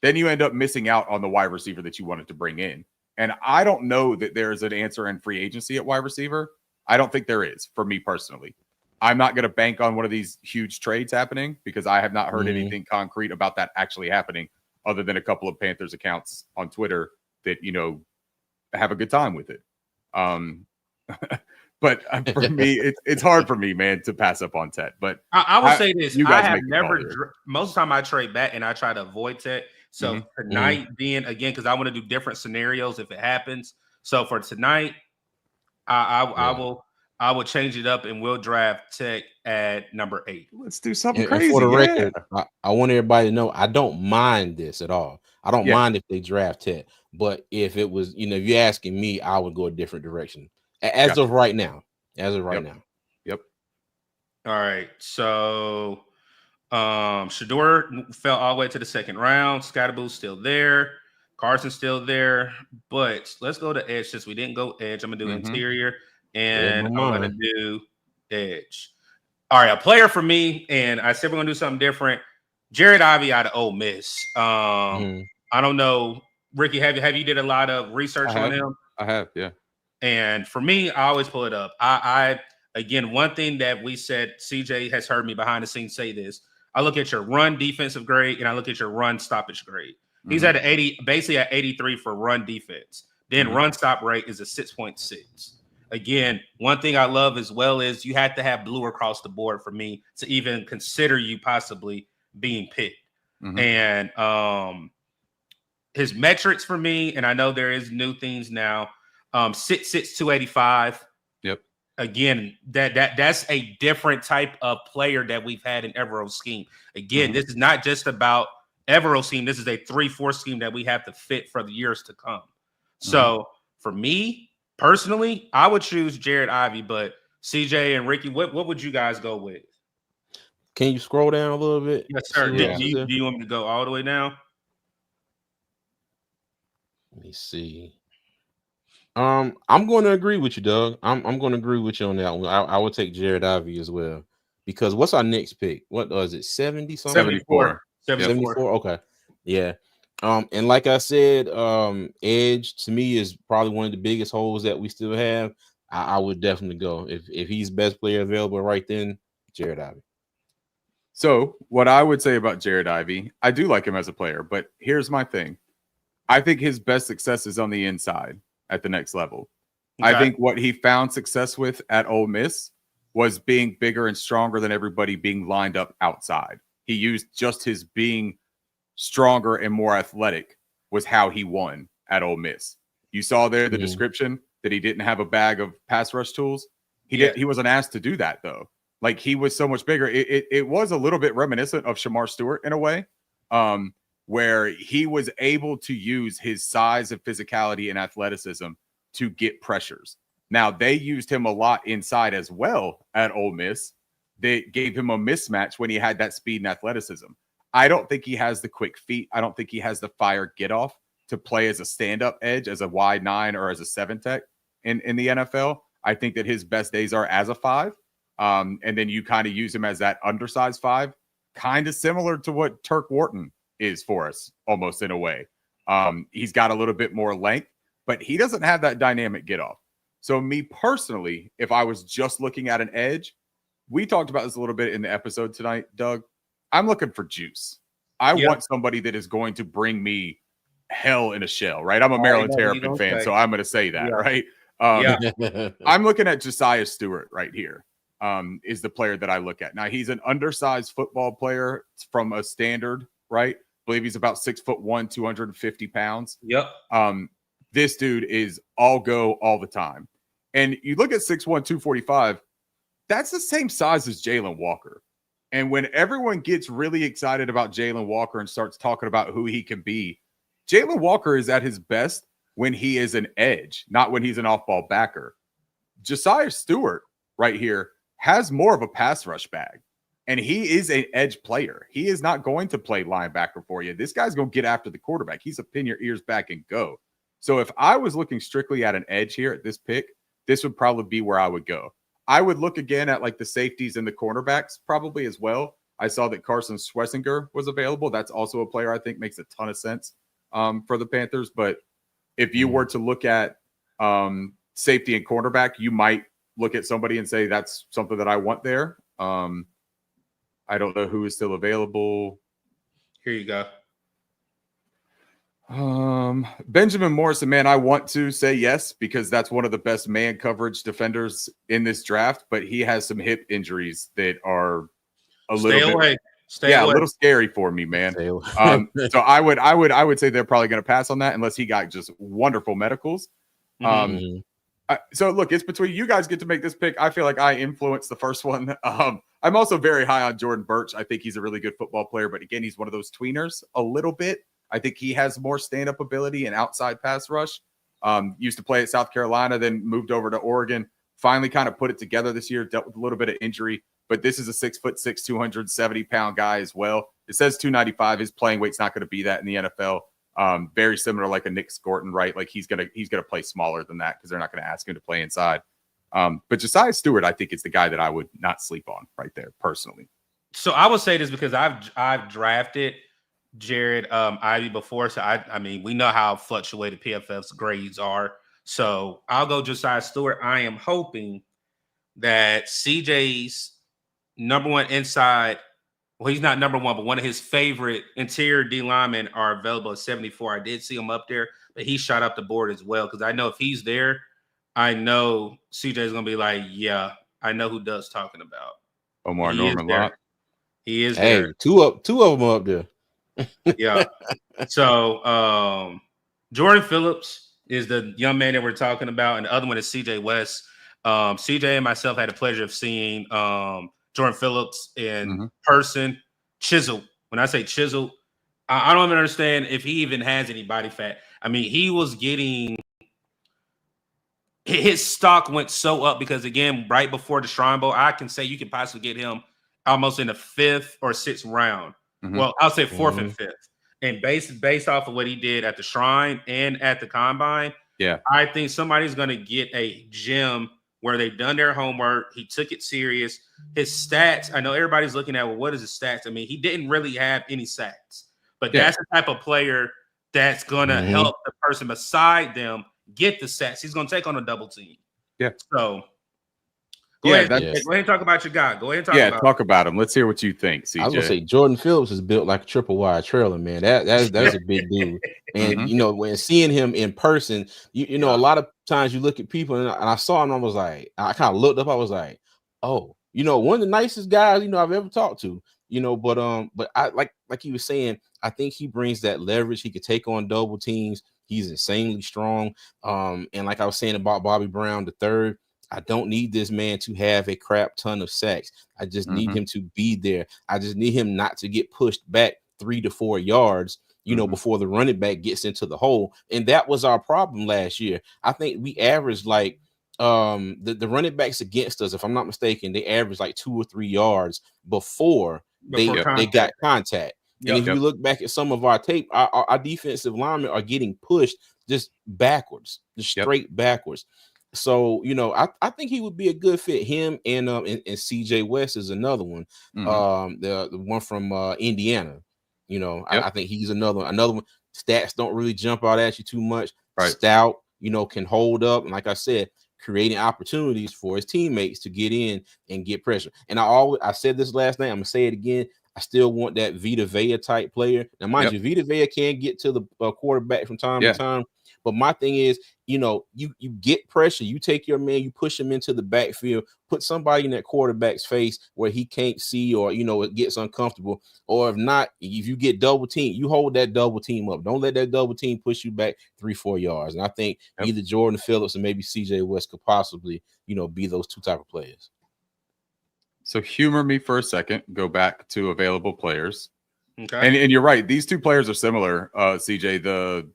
Then you end up missing out on the wide receiver that you wanted to bring in. And I don't know that there's an answer in free agency at wide receiver. I don't think there is, for me personally. I'm not going to bank on one of these huge trades happening because I have not heard anything concrete about that actually happening other than a couple of Panthers accounts on Twitter that, have a good time with it. But for me, it's hard for me, man, to pass up on Tet. But I will say this: you guys I have make never. Most of the time, I trade back and I try to avoid Tet. So tonight, being again, because I want to do different scenarios if it happens. So for tonight, I will change it up and we'll draft Tet at number 8. Let's do something And crazy. for the record, I want everybody to know I don't mind this at all. I don't mind if they draft Tet, but if it was, if you're asking me, I would go a different direction. As of right now. Yep. All right. So Shador fell all the way to the second round. Scottaboo's still there. Carson's still there. But let's go to edge since we didn't go edge. I'm gonna do interior and I'm gonna do edge. All right, a player for me, and I said we're gonna do something different. Jared Ivey out of Ole Miss. I don't know, Ricky. Have you did a lot of research on him? I have, yeah. And for me, I always pull it up. I again, one thing that we said, CJ has heard me behind the scenes say this. I look at your run defensive grade and I look at your run stoppage grade. He's at 80, basically at 83 for run defense. Then run stop rate is a 6.6. Again, one thing I love as well is you have to have blue across the board for me to even consider you possibly being picked. And his metrics for me, and I know there is new things now. 6'6", 285. Yep. Again, that's a different type of player that we've had in Evero's scheme. Again, this is not just about Evero's scheme. This is a 3-4 scheme that we have to fit for the years to come. So for me personally, I would choose Jared Ivey, but CJ and Ricky, what would you guys go with? Can you scroll down a little bit? Yes, sir. Do you want me to go all the way down? Let me see. I'm going to agree with you, Doug. I'm going to agree with you on that one. I will take Jared Ivey as well because what's our next pick? What was it? 70 something? 74. 74. Okay. Yeah. And like I said, edge to me is probably one of the biggest holes that we still have. I would definitely go if he's best player available right then, Jared Ivey. So what I would say about Jared Ivey, I do like him as a player, but here's my thing. I think his best success is on the inside at the next level. Okay. I think what he found success with at Ole Miss was being bigger and stronger than everybody being lined up outside. He used just his being stronger and more athletic was how he won at Ole Miss. You saw there the Mhm. description that he didn't have a bag of pass rush tools. He wasn't asked to do that though. Like he was so much bigger. It was a little bit reminiscent of Shamar Stewart in a way, where he was able to use his size and physicality and athleticism to get pressures. Now they used him a lot inside as well at Ole Miss. They gave him a mismatch when he had that speed and athleticism. I don't think he has the quick feet. I don't think he has the fire get off to play as a stand-up edge, as a wide 9 or as a 7 tech in the NFL. I think that his best days are as a 5. And then you kind of use him as that undersized 5, kind of similar to what Turk Wharton is for us, almost in a way. He's got a little bit more length, but he doesn't have that dynamic get off. So me personally, if I was just looking at an edge, we talked about this a little bit in the episode tonight, Doug. I'm looking for juice. I want somebody that is going to bring me hell in a shell, right? I'm a Maryland Terrapin fan, so I'm going to say that, right? I'm looking at Josiah Stewart right here. Is the player that I look at. Now, he's an undersized football player from a standard, right? I believe he's about 6'1", 250 pounds. Yep. This dude is all go all the time. And you look at 6'1", 245, that's the same size as Jalen Walker. And when everyone gets really excited about Jalen Walker and starts talking about who he can be, Jalen Walker is at his best when he is an edge, not when he's an off-ball backer. Josiah Stewart right here has more of a pass rush bag, and he is an edge player. He is not going to play linebacker for you. This guy's going to get after the quarterback. He's a pin your ears back and go. So if I was looking strictly at an edge here at this pick, this would probably be where I would go. I would look again at like the safeties and the cornerbacks probably as well. I saw that Carson Schwesinger was available. That's also a player I think makes a ton of sense for the Panthers. But if you were to look at safety and cornerback, you might look at somebody and say that's something that I want there. I don't know who is still available. Here you go. Benjamin Morrison, man, I want to say yes because that's one of the best man coverage defenders in this draft, but he has some hip injuries that are a little bit a little scary for me, man. So I would say they're probably going to pass on that unless he got just wonderful medicals. So look, it's between you guys get to make this pick. I feel like I influenced the first one. I'm also very high on Jordan Birch. I think he's a really good football player, but again, he's one of those tweeners a little bit. I think he has more stand-up ability and outside pass rush. Used to play at South Carolina, then moved over to Oregon. Finally kind of put it together this year, dealt with a little bit of injury. But this is a 6'6", 270-pound guy as well. It says 295. His playing weight's not going to be that in the NFL. Very similar like a Nick Scorton, right? Like he's gonna play smaller than that because they're not going to ask him to play inside. But Josiah Stewart, I think, is the guy that I would not sleep on right there personally. So I would say this because I've drafted Jared Ivey before, so I mean we know how fluctuated PFF's grades are. So I'll go Josiah Stewart. I am hoping that CJ's number one inside. Well, he's not number one, but one of his favorite interior D linemen are available at 74. I did see him up there, but he shot up the board as well because I know if he's there, I know CJ's gonna be like, yeah, I know who Doug's talking about. Omar Norman Lott. He is hey, there. two of them up there. Yeah. So Jordan Phillips is the young man that we're talking about, and the other one is CJ West. CJ and myself had the pleasure of seeing Jordan Phillips in person. Chiseled. When I say chiseled, I don't even understand if he even has any body fat. I mean, he was getting his stock went so up because again, right before the Shrine Bowl, I can say you could possibly get him almost in the 5th or 6th round. Well, I'll say 4th and 5th. And based off of what he did at the Shrine and at the Combine, I think somebody's going to get a gym where they've done their homework. He took it serious. His stats, I know everybody's looking at, well, what is his stats? I mean, he didn't really have any sacks. But that's the type of player that's going to help the person beside them get the sacks. He's going to take on a double team. Yeah. So Go ahead and talk about your guy. Go ahead and talk about talk about him. Let's hear what you think, CJ. I was gonna say Jordan Phillips is built like a triple wide trailer, man. That's a big dude. And you know, when seeing him in person, you know, a lot of times you look at people and I saw him, and I was like, I kind of looked up, I was like, oh, you know, one of the nicest guys, you know, I've ever talked to, you know, but I like he was saying, I think he brings that leverage. He could take on double teams. He's insanely strong. And like I was saying about Bobby Brown III, I don't need this man to have a crap ton of sacks. I just need him to be there. I just need him not to get pushed back 3 to 4 yards, before the running back gets into the hole. And that was our problem last year. I think we averaged like the running backs against us, if I'm not mistaken, they averaged like 2 or 3 yards before they got contact. And if you look back at some of our tape, our defensive linemen are getting pushed just backwards, just straight backwards. So, I think he would be a good fit. Him and CJ West is another one. The one from Indiana. I think he's another one. Stats don't really jump out at you too much. Right. Stout, can hold up. And like I said, creating opportunities for his teammates to get in and get pressure. And I said this last night, I'm gonna say it again. I still want that Vita Vea type player. Now, mind you, Vita Vea can get to the quarterback from time to time. But my thing is, you get pressure, you take your man, you push him into the backfield, put somebody in that quarterback's face where he can't see or, it gets uncomfortable. Or if not, if you get double team, you hold that double team up. Don't let that double team push you back 3-4 yards. And I think either Jordan Phillips or maybe CJ West could possibly, be those two type of players. So humor me for a second. Go back to available players. Okay. And you're right. These two players are similar, CJ. The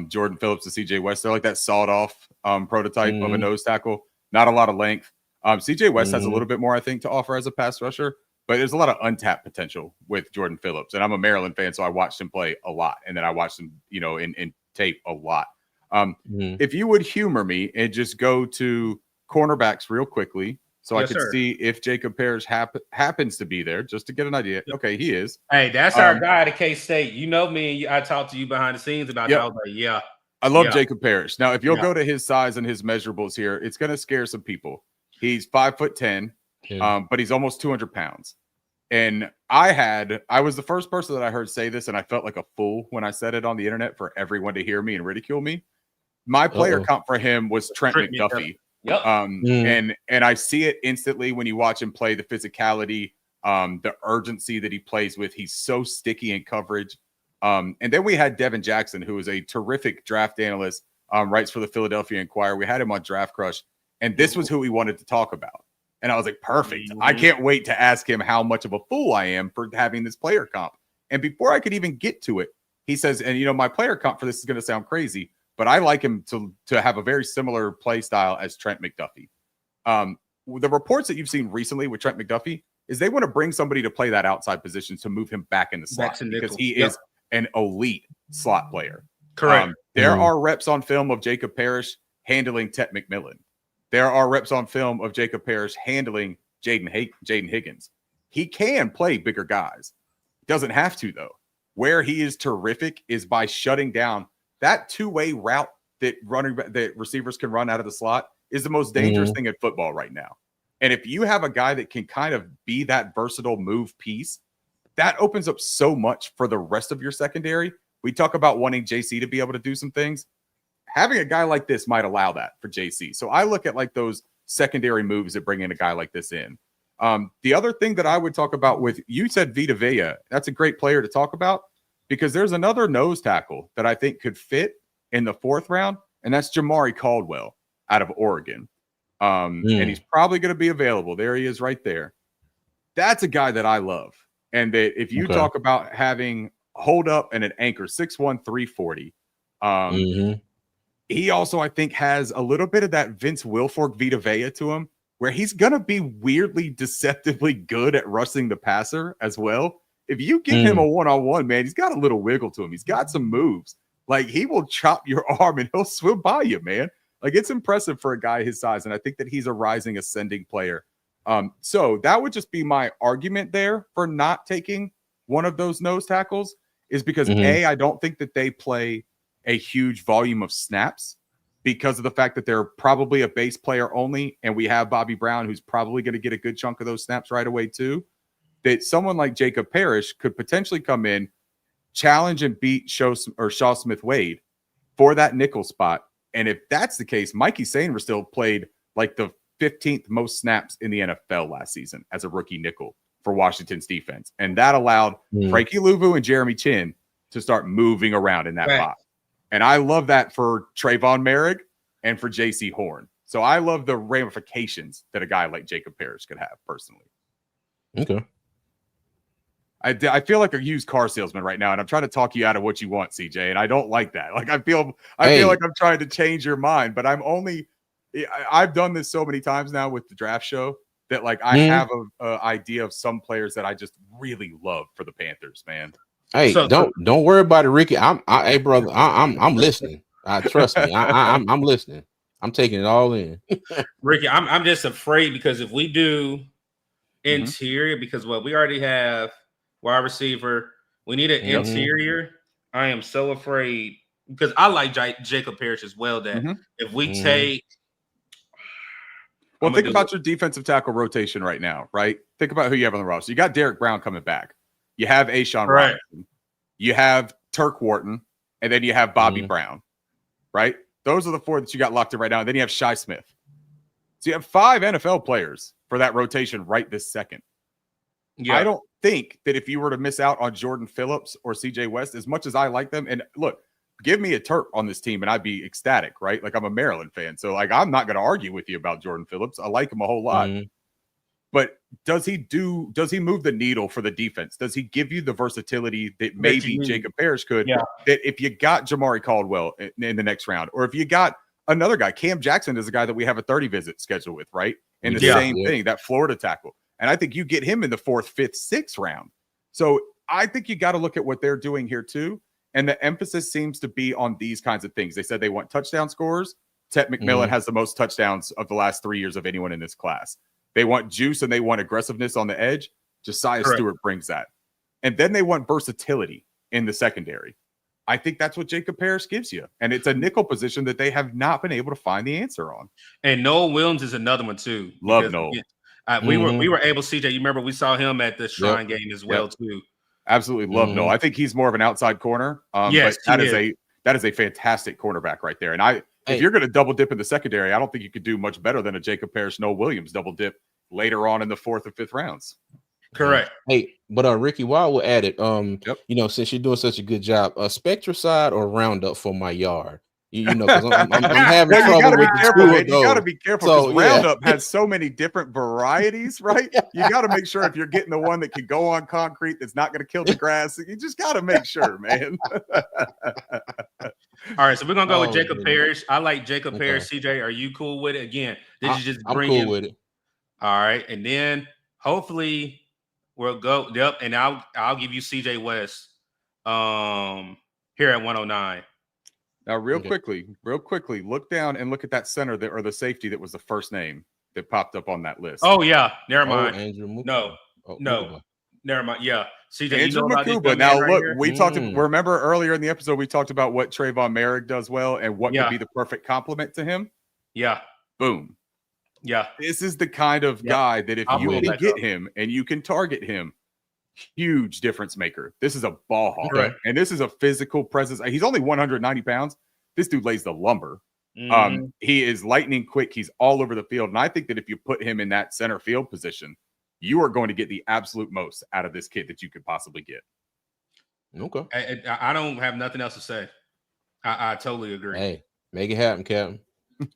Jordan Phillips and CJ West. They're like that sawed-off prototype of a nose tackle. Not a lot of length. CJ West has a little bit more, I think, to offer as a pass rusher. But there's a lot of untapped potential with Jordan Phillips. And I'm a Maryland fan, so I watched him play a lot. And then I watched him, in tape a lot. If you would humor me and just go to cornerbacks real quickly, so I could see if Jacob Parrish happens to be there, just to get an idea. Okay, he is. Hey, that's our guy at K-State. You know me, and I talked to you behind the scenes about that. I was like, I love Jacob Parrish. Now, if you'll go to his size and his measurables here, it's going to scare some people. He's 5'10", but he's almost 200 pounds. And I was the first person that I heard say this, and I felt like a fool when I said it on the internet for everyone to hear me and ridicule me. My player comp for him was Trent McDuffie. And I see it instantly when you watch him play, the physicality, the urgency that he plays with. He's so sticky in coverage. And then we had Devin Jackson, who is a terrific draft analyst, writes for the Philadelphia Inquirer. We had him on Draft Crush, and this was who we wanted to talk about. And I was like, perfect. I can't wait to ask him how much of a fool I am for having this player comp. And before I could even get to it, he says, and my player comp for this is going to sound crazy, but I like him to have a very similar play style as Trent McDuffie. The reports that you've seen recently with Trent McDuffie is they want to bring somebody to play that outside position to move him back in the slot because he is an elite slot player. Correct. There are reps on film of Jacob Parrish handling Tet McMillan. There are reps on film of Jacob Parrish handling Jaden Higgins. He can play bigger guys. Doesn't have to, though. Where he is terrific is by shutting down that two-way route that receivers can run out of the slot is the most dangerous thing in football right now. And if you have a guy that can kind of be that versatile move piece, that opens up so much for the rest of your secondary. We talk about wanting JC to be able to do some things. Having a guy like this might allow that for JC. So I look at like those secondary moves that bring in a guy like this in. The other thing that I would talk about with, you said Vita Vea. That's a great player to talk about because there's another nose tackle that I think could fit in the 4th round, and that's Jamari Caldwell out of Oregon. And he's probably going to be available. There he is right there. That's a guy that I love. And that if you talk about having hold up and an anchor, 6'1", 340, he also, I think, has a little bit of that Vince Wilfork Vita Vea to him, where he's going to be weirdly, deceptively good at rushing the passer as well. If you give him a one-on-one, man, he's got a little wiggle to him. He's got some moves. Like, he will chop your arm and he'll swim by you, man. Like, it's impressive for a guy his size, and I think that he's a rising, ascending player. So that would just be my argument there for not taking one of those nose tackles is because, A, I don't think that they play a huge volume of snaps because of the fact that they're probably a base player only, and we have Bobby Brown, who's probably going to get a good chunk of those snaps right away too, that someone like Jacob Parrish could potentially come in, challenge and beat Shaw Smith-Wade for that nickel spot. And if that's the case, Mikey Sainer still played like the 15th most snaps in the NFL last season as a rookie nickel for Washington's defense. And that allowed Frankie Louvu and Jeremy Chin to start moving around in that box. And I love that for Trayvon Merri and for J.C. Horn. So I love the ramifications that a guy like Jacob Parrish could have personally. Okay. I feel like a used car salesman right now, and I'm trying to talk you out of what you want, CJ, and I don't like that. Like I feel like I'm trying to change your mind, but I've done this so many times now with the draft show that like I have a idea of some players that I just really love for the Panthers, man. Hey, don't worry about it, Ricky. Hey, brother, I'm listening. Trust me, I'm listening. I'm taking it all in. Ricky, I'm just afraid because if we do interior, because we already have wide receiver, we need an interior. I am so afraid because I like Jacob Parrish as well. That if we take, think about your defensive tackle rotation right now, right? Think about who you have on the roster. You got Derek Brown coming back. You have Ashawn Robinson. You have Turk Wharton, and then you have Bobby Brown, right? Those are the 4 that you got locked in right now. And then you have Shi Smith. So you have 5 NFL players for that rotation right this second. Yeah. I don't think that if you were to miss out on Jordan Phillips or CJ West, as much as I like them, and look, give me a Terp on this team and I'd be ecstatic, right? Like I'm a Maryland fan. So like I'm not going to argue with you about Jordan Phillips. I like him a whole lot. But does he move the needle for the defense? Does he give you the versatility that maybe Jacob Parrish could? Yeah. That if you got Jamari Caldwell in the next round, or if you got another guy, Cam Jackson is a guy that we have a 30 visit scheduled with, right? And the same thing, that Florida tackle. And I think you get him in the 4th, 5th, 6th round. So I think you got to look at what they're doing here too. And the emphasis seems to be on these kinds of things. They said they want touchdown scorers. Ted McMillan has the most touchdowns of the last 3 years of anyone in this class. They want juice and they want aggressiveness on the edge. Josiah Stewart brings that. And then they want versatility in the secondary. I think that's what Jacob Parrish gives you. And it's a nickel position that they have not been able to find the answer on. And Noah Williams is another one too. Love Noah. We were able, CJ, you remember we saw him at the Shrine game as well too. Absolutely love Noah. I think he's more of an outside corner. Yes, but that is a fantastic cornerback right there. And if you're going to double dip in the secondary, I don't think you could do much better than a Jacob Parrish, Noah Williams double dip later on in the 4th or 5th rounds. Correct. Hey, but Ricky, while we're at it, since you're doing such a good job, Spectracide or Roundup for my yard. Because I'm having trouble with the two of those. You got to be careful because Roundup has so many different varieties, right? You got to make sure if you're getting the one that can go on concrete that's not going to kill the grass. You just got to make sure, man. All right, so we're going to go with Jacob Parrish. I like Jacob Parrish. CJ, are you cool with it? Again, did you just bring I'm cool with it. All right, and then hopefully we'll go. Yep, and I'll give you CJ West here at 109. Now, real quickly, look down and look at that center or the safety that was the first name that popped up on that list. Oh, yeah. Never mind. Andrew no. Never mind. Yeah. CJ, Andrew Makuba. Now, look, we talked. Remember earlier in the episode, we talked about what Trayvon Merri does well and what could be the perfect complement to him. Yeah. Boom. Yeah. This is the kind of guy that if you can get him and you can target him, huge difference maker. This is a ball hawk, and this is a physical presence. He's only 190 pounds. This dude lays the lumber. He is lightning quick. He's all over the field, and I think that if you put him in that center field position, you are going to get the absolute most out of this kid that you could possibly get. Okay, I don't have nothing else to say. I totally agree. Hey, make it happen, Captain.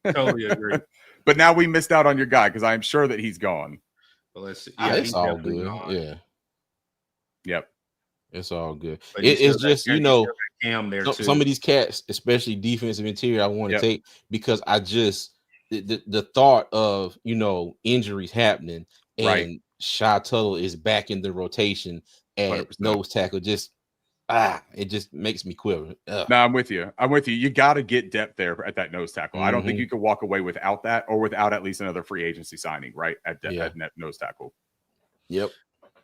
Totally agree. But now we missed out on your guy because I am sure that he's gone. Well, let's see. Yeah, it's all good. Gone. Yeah. Yep. It's all good. But It's just, Cam there too. Some of these cats, especially defensive interior, I want to take because I just the thought of injuries happening and Tuttle is back in the rotation at 100%. Nose tackle. Just it just makes me quiver. No, I'm with you. You got to get depth there at that nose tackle. I don't think you can walk away without that, or without at least another free agency signing, right? At net nose tackle. Yep.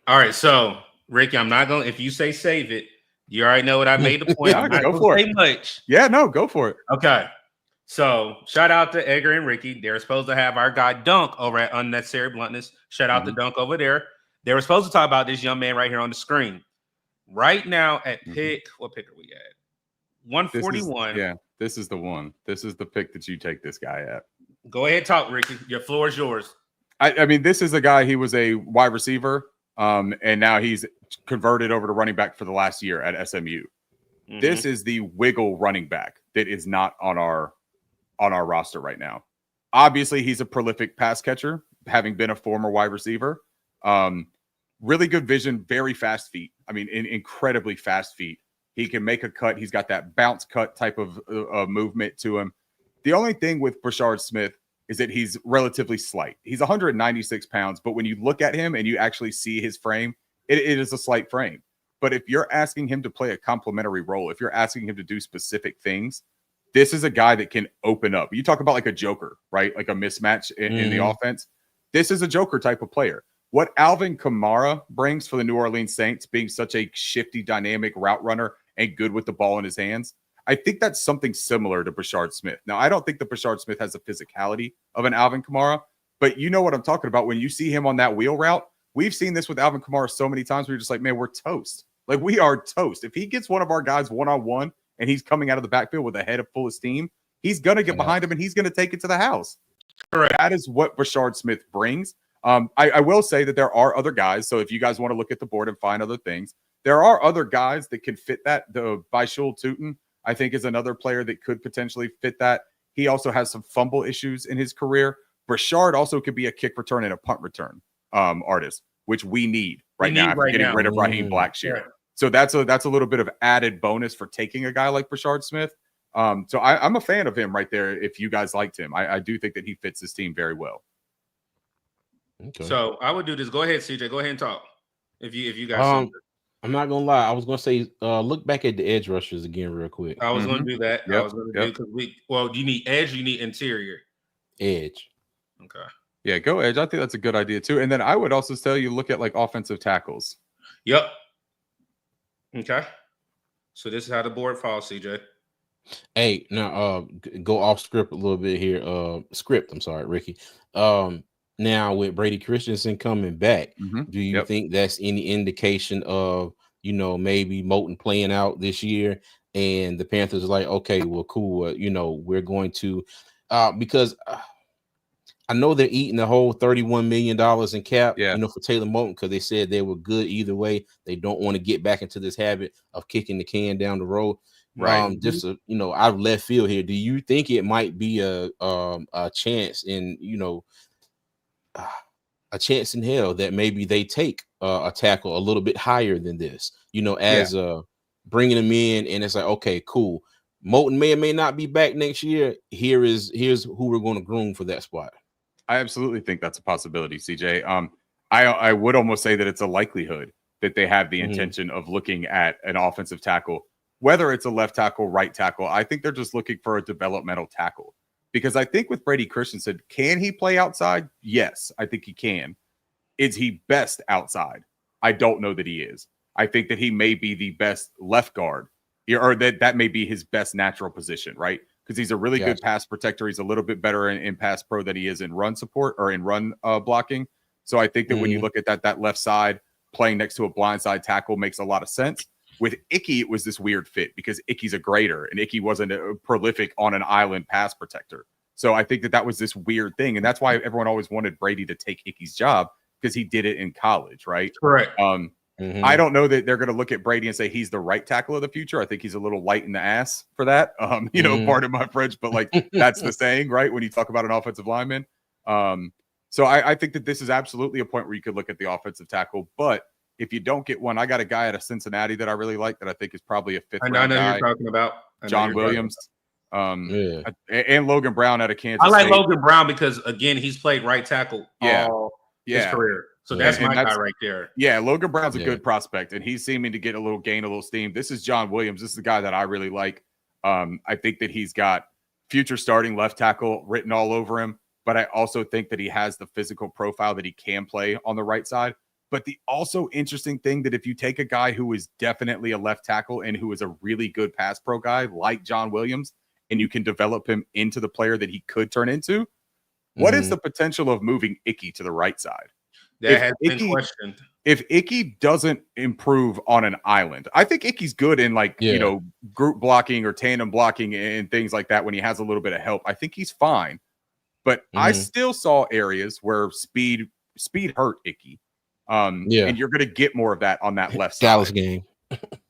All right, so Ricky, I'm not going. If you say save it, you already know what I made the point. I'm not go for say it. Much. Yeah, no, go for it. Okay. So shout out to Edgar and Ricky. They're supposed to have our guy Dunk over at Unnecessary Bluntness. Shout out to Dunk over there. They were supposed to talk about this young man right here on the screen. Right now at pick, what pick are we at? 141. This is the one. This is the pick that you take this guy at. Go ahead, talk, Ricky. Your floor is yours. I mean, this is a guy. He was a wide receiver, and now he's converted over to running back for the last year at SMU. This is the wiggle running back that is not on our roster right now. Obviously, he's a prolific pass catcher, having been a former wide receiver. Really good vision, very fast feet. I mean, incredibly fast feet. He can make a cut. He's got that bounce cut type of movement to him. The only thing with Brashard Smith is that he's relatively slight. He's 196 pounds, but when you look at him and you actually see his frame, it is a slight frame. But if you're asking him to play a complementary role, if you're asking him to do specific things, this is a guy that can open up. You talk about like a joker, right? Like a mismatch in the offense. This is a joker type of player. What Alvin Kamara brings for the New Orleans Saints, being such a shifty, dynamic route runner and good with the ball in his hands, I think that's something similar to Brashard Smith. Now, I don't think that Brashard Smith has the physicality of an Alvin Kamara, but you know what I'm talking about. When you see him on that wheel route, we've seen this with Alvin Kamara so many times where you're just like, man, we're toast. Like, we are toast. If he gets one of our guys one-on-one and he's coming out of the backfield with a head full of steam, he's going to get behind him and he's going to take it to the house. Correct. That is what Brashard Smith brings. I will say that there are other guys. So if you guys want to look at the board and find other things, there are other guys that can fit that. The Bishul Tutin, I think, is another player that could potentially fit that. He also has some fumble issues in his career. Brashard also could be a kick return and a punt return artist, which we need right now after getting rid of Raheem Blackshear. Right. So that's a little bit of added bonus for taking a guy like Brashard Smith. So I'm a fan of him right there. If you guys liked him, I do think that he fits this team very well. Okay. So I would do this. Go ahead, CJ. Go ahead and talk. If you guys, I'm not gonna lie. I was gonna say, look back at the edge rushers again, real quick. I was gonna do that. Yep. I was gonna do because do you need edge? Or you need interior. Edge. Okay. Yeah, go edge. I think that's a good idea too. And then I would also tell you look at like offensive tackles. Yep. Okay. So this is how the board falls, CJ. Hey, now go off script a little bit here. I'm sorry, Ricky. Now with Brady Christensen coming back, do you think that's any indication of, maybe Moton playing out this year and the Panthers are like, okay, well, cool. We're going to, because I know they're eating the whole $31 million in cap, for Taylor Moton, because they said they were good either way. They don't want to get back into this habit of kicking the can down the road. Right. Just out of left field here. Do you think it might be a chance in, a chance in hell that maybe they take a tackle a little bit higher than this, as bringing them in, and it's like, okay, cool. Moton may or may not be back next year. Here's who we're going to groom for that spot. I absolutely think that's a possibility, CJ. I would almost say that it's a likelihood that they have the intention of looking at an offensive tackle, whether it's a left tackle, right tackle. I think they're just looking for a developmental tackle. Because I think with Brady Christensen, can he play outside? Yes, I think he can. Is he best outside? I don't know that he is. I think that he may be the best left guard, or that may be his best natural position, right? Because he's a really good pass protector. He's a little bit better in pass pro than he is in run support or in run blocking. So I think that when you look at that left side, playing next to a blindside tackle makes a lot of sense. With Icky, it was this weird fit because Icky's a grader and Icky wasn't a prolific on an island pass protector. So I think that was this weird thing. And that's why everyone always wanted Brady to take Icky's job, because he did it in college, right? Correct. I don't know that they're going to look at Brady and say he's the right tackle of the future. I think he's a little light in the ass for that. Pardon my French, but like that's the saying, right? When you talk about an offensive lineman. So I think that this is absolutely a point where you could look at the offensive tackle, but if you don't get one, I got a guy out of Cincinnati that I really like that I think is probably a fifth round guy. I know you're talking about John Williams. And Logan Brown out of Kansas I like State. Logan Brown because, again, he's played right tackle all his career. So that's my guy right there. Yeah, Logan Brown's a good prospect, and he's seeming to get a little steam. This is John Williams. This is the guy that I really like. I think that he's got future starting left tackle written all over him, but I also think that he has the physical profile that he can play on the right side. But the also interesting thing that if you take a guy who is definitely a left tackle and who is a really good pass pro guy like John Williams, and you can develop him into the player that he could turn into, what is the potential of moving Icky to the right side? That has been questioned. If Icky doesn't improve on an island, I think Icky's good in group blocking or tandem blocking and things like that when he has a little bit of help. I think he's fine. But I still saw areas where speed hurt Icky. And you're going to get more of that on that left side. Dallas game.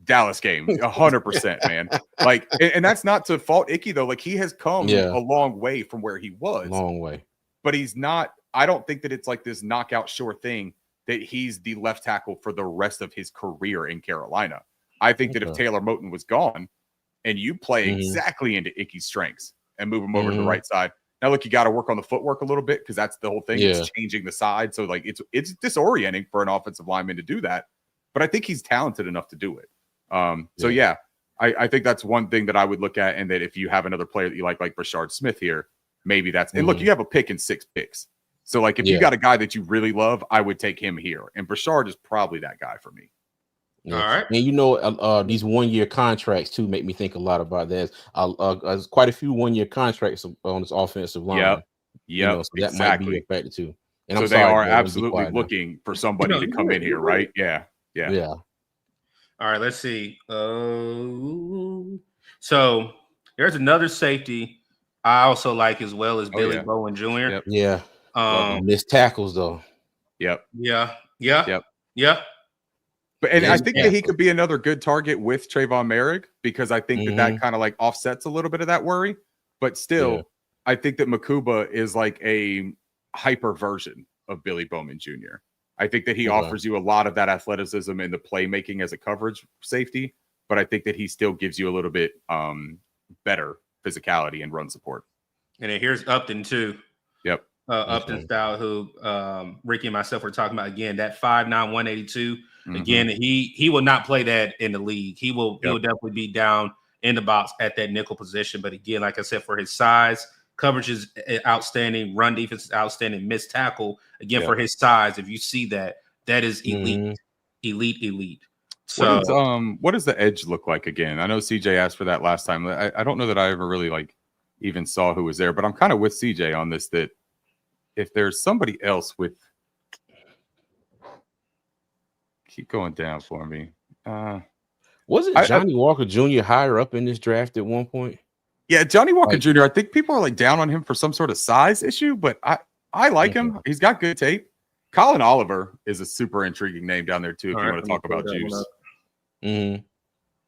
Dallas game, 100%, man. Like, and that's not to fault Icky though. Like, he has come a long way from where he was. Long way. But he's not. I don't think that it's like this knockout sure thing that he's the left tackle for the rest of his career in Carolina. I think that if Taylor Moton was gone and you play exactly into Icky's strengths and move him over to the right side. Now, look, you got to work on the footwork a little bit because that's the whole thing. It's changing the side. So, like, it's disorienting for an offensive lineman to do that. But I think he's talented enough to do it. So, yeah, I think that's one thing that I would look at. And that if you have another player that you like Brashard Smith here, maybe that's – and look, you have a pick in 6 picks. So, like, if you got a guy that you really love, I would take him here. And Brashard is probably that guy for me. All right. And, you know, these 1-year contracts, too, make me think a lot about that. There's quite a few 1-year contracts on this offensive line. Yep. You know, so that might be a factor, too. And so they are absolutely looking for somebody to come in here, right? Yeah. All right, let's see. So there's another safety I also like as well as Billy Bowen Jr. Missed tackles though. Yeah. But I think that he could be another good target with Trayvon Merri because I think that kind of like offsets a little bit of that worry. But still, I think that Makuba is like a hyper version of Billy Bowman Jr. I think that he offers you a lot of that athleticism and the playmaking as a coverage safety, but I think that he still gives you a little bit better physicality and run support. And then here's Upton too. Yep. Upton style, who Ricky and myself were talking about again. That 5'9", 182. Again, he will not play that in the league. He will definitely be down in the box at that nickel position. But again, like I said, for his size, coverage is outstanding, run defense is outstanding, missed tackle again for his size. If you see that, that is elite, elite. So what does the edge look like again? I know CJ asked for that last time. I don't know that I ever really like even saw who was there, but I'm kind of with CJ on this, that if there's somebody else with, keep going down for me. Wasn't Johnny Walker Jr. higher up in this draft at one point? Yeah, Johnny Walker Jr. I think people are like down on him for some sort of size issue, but I like him. He's got good tape. Colin Oliver is a super intriguing name down there too. If you want to talk about juice,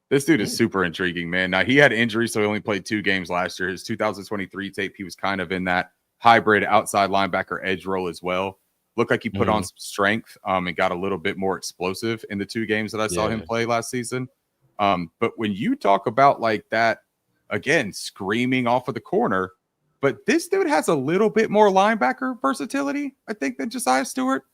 this dude is super intriguing, man. Now he had injuries, so he only played 2 games last year. His 2023 tape, he was kind of in that hybrid outside linebacker edge role as well. Looked like he put on some strength and got a little bit more explosive in the 2 games that I saw him play last season. But when you talk about like that, again, screaming off of the corner, but this dude has a little bit more linebacker versatility, I think, than Josiah Stewart.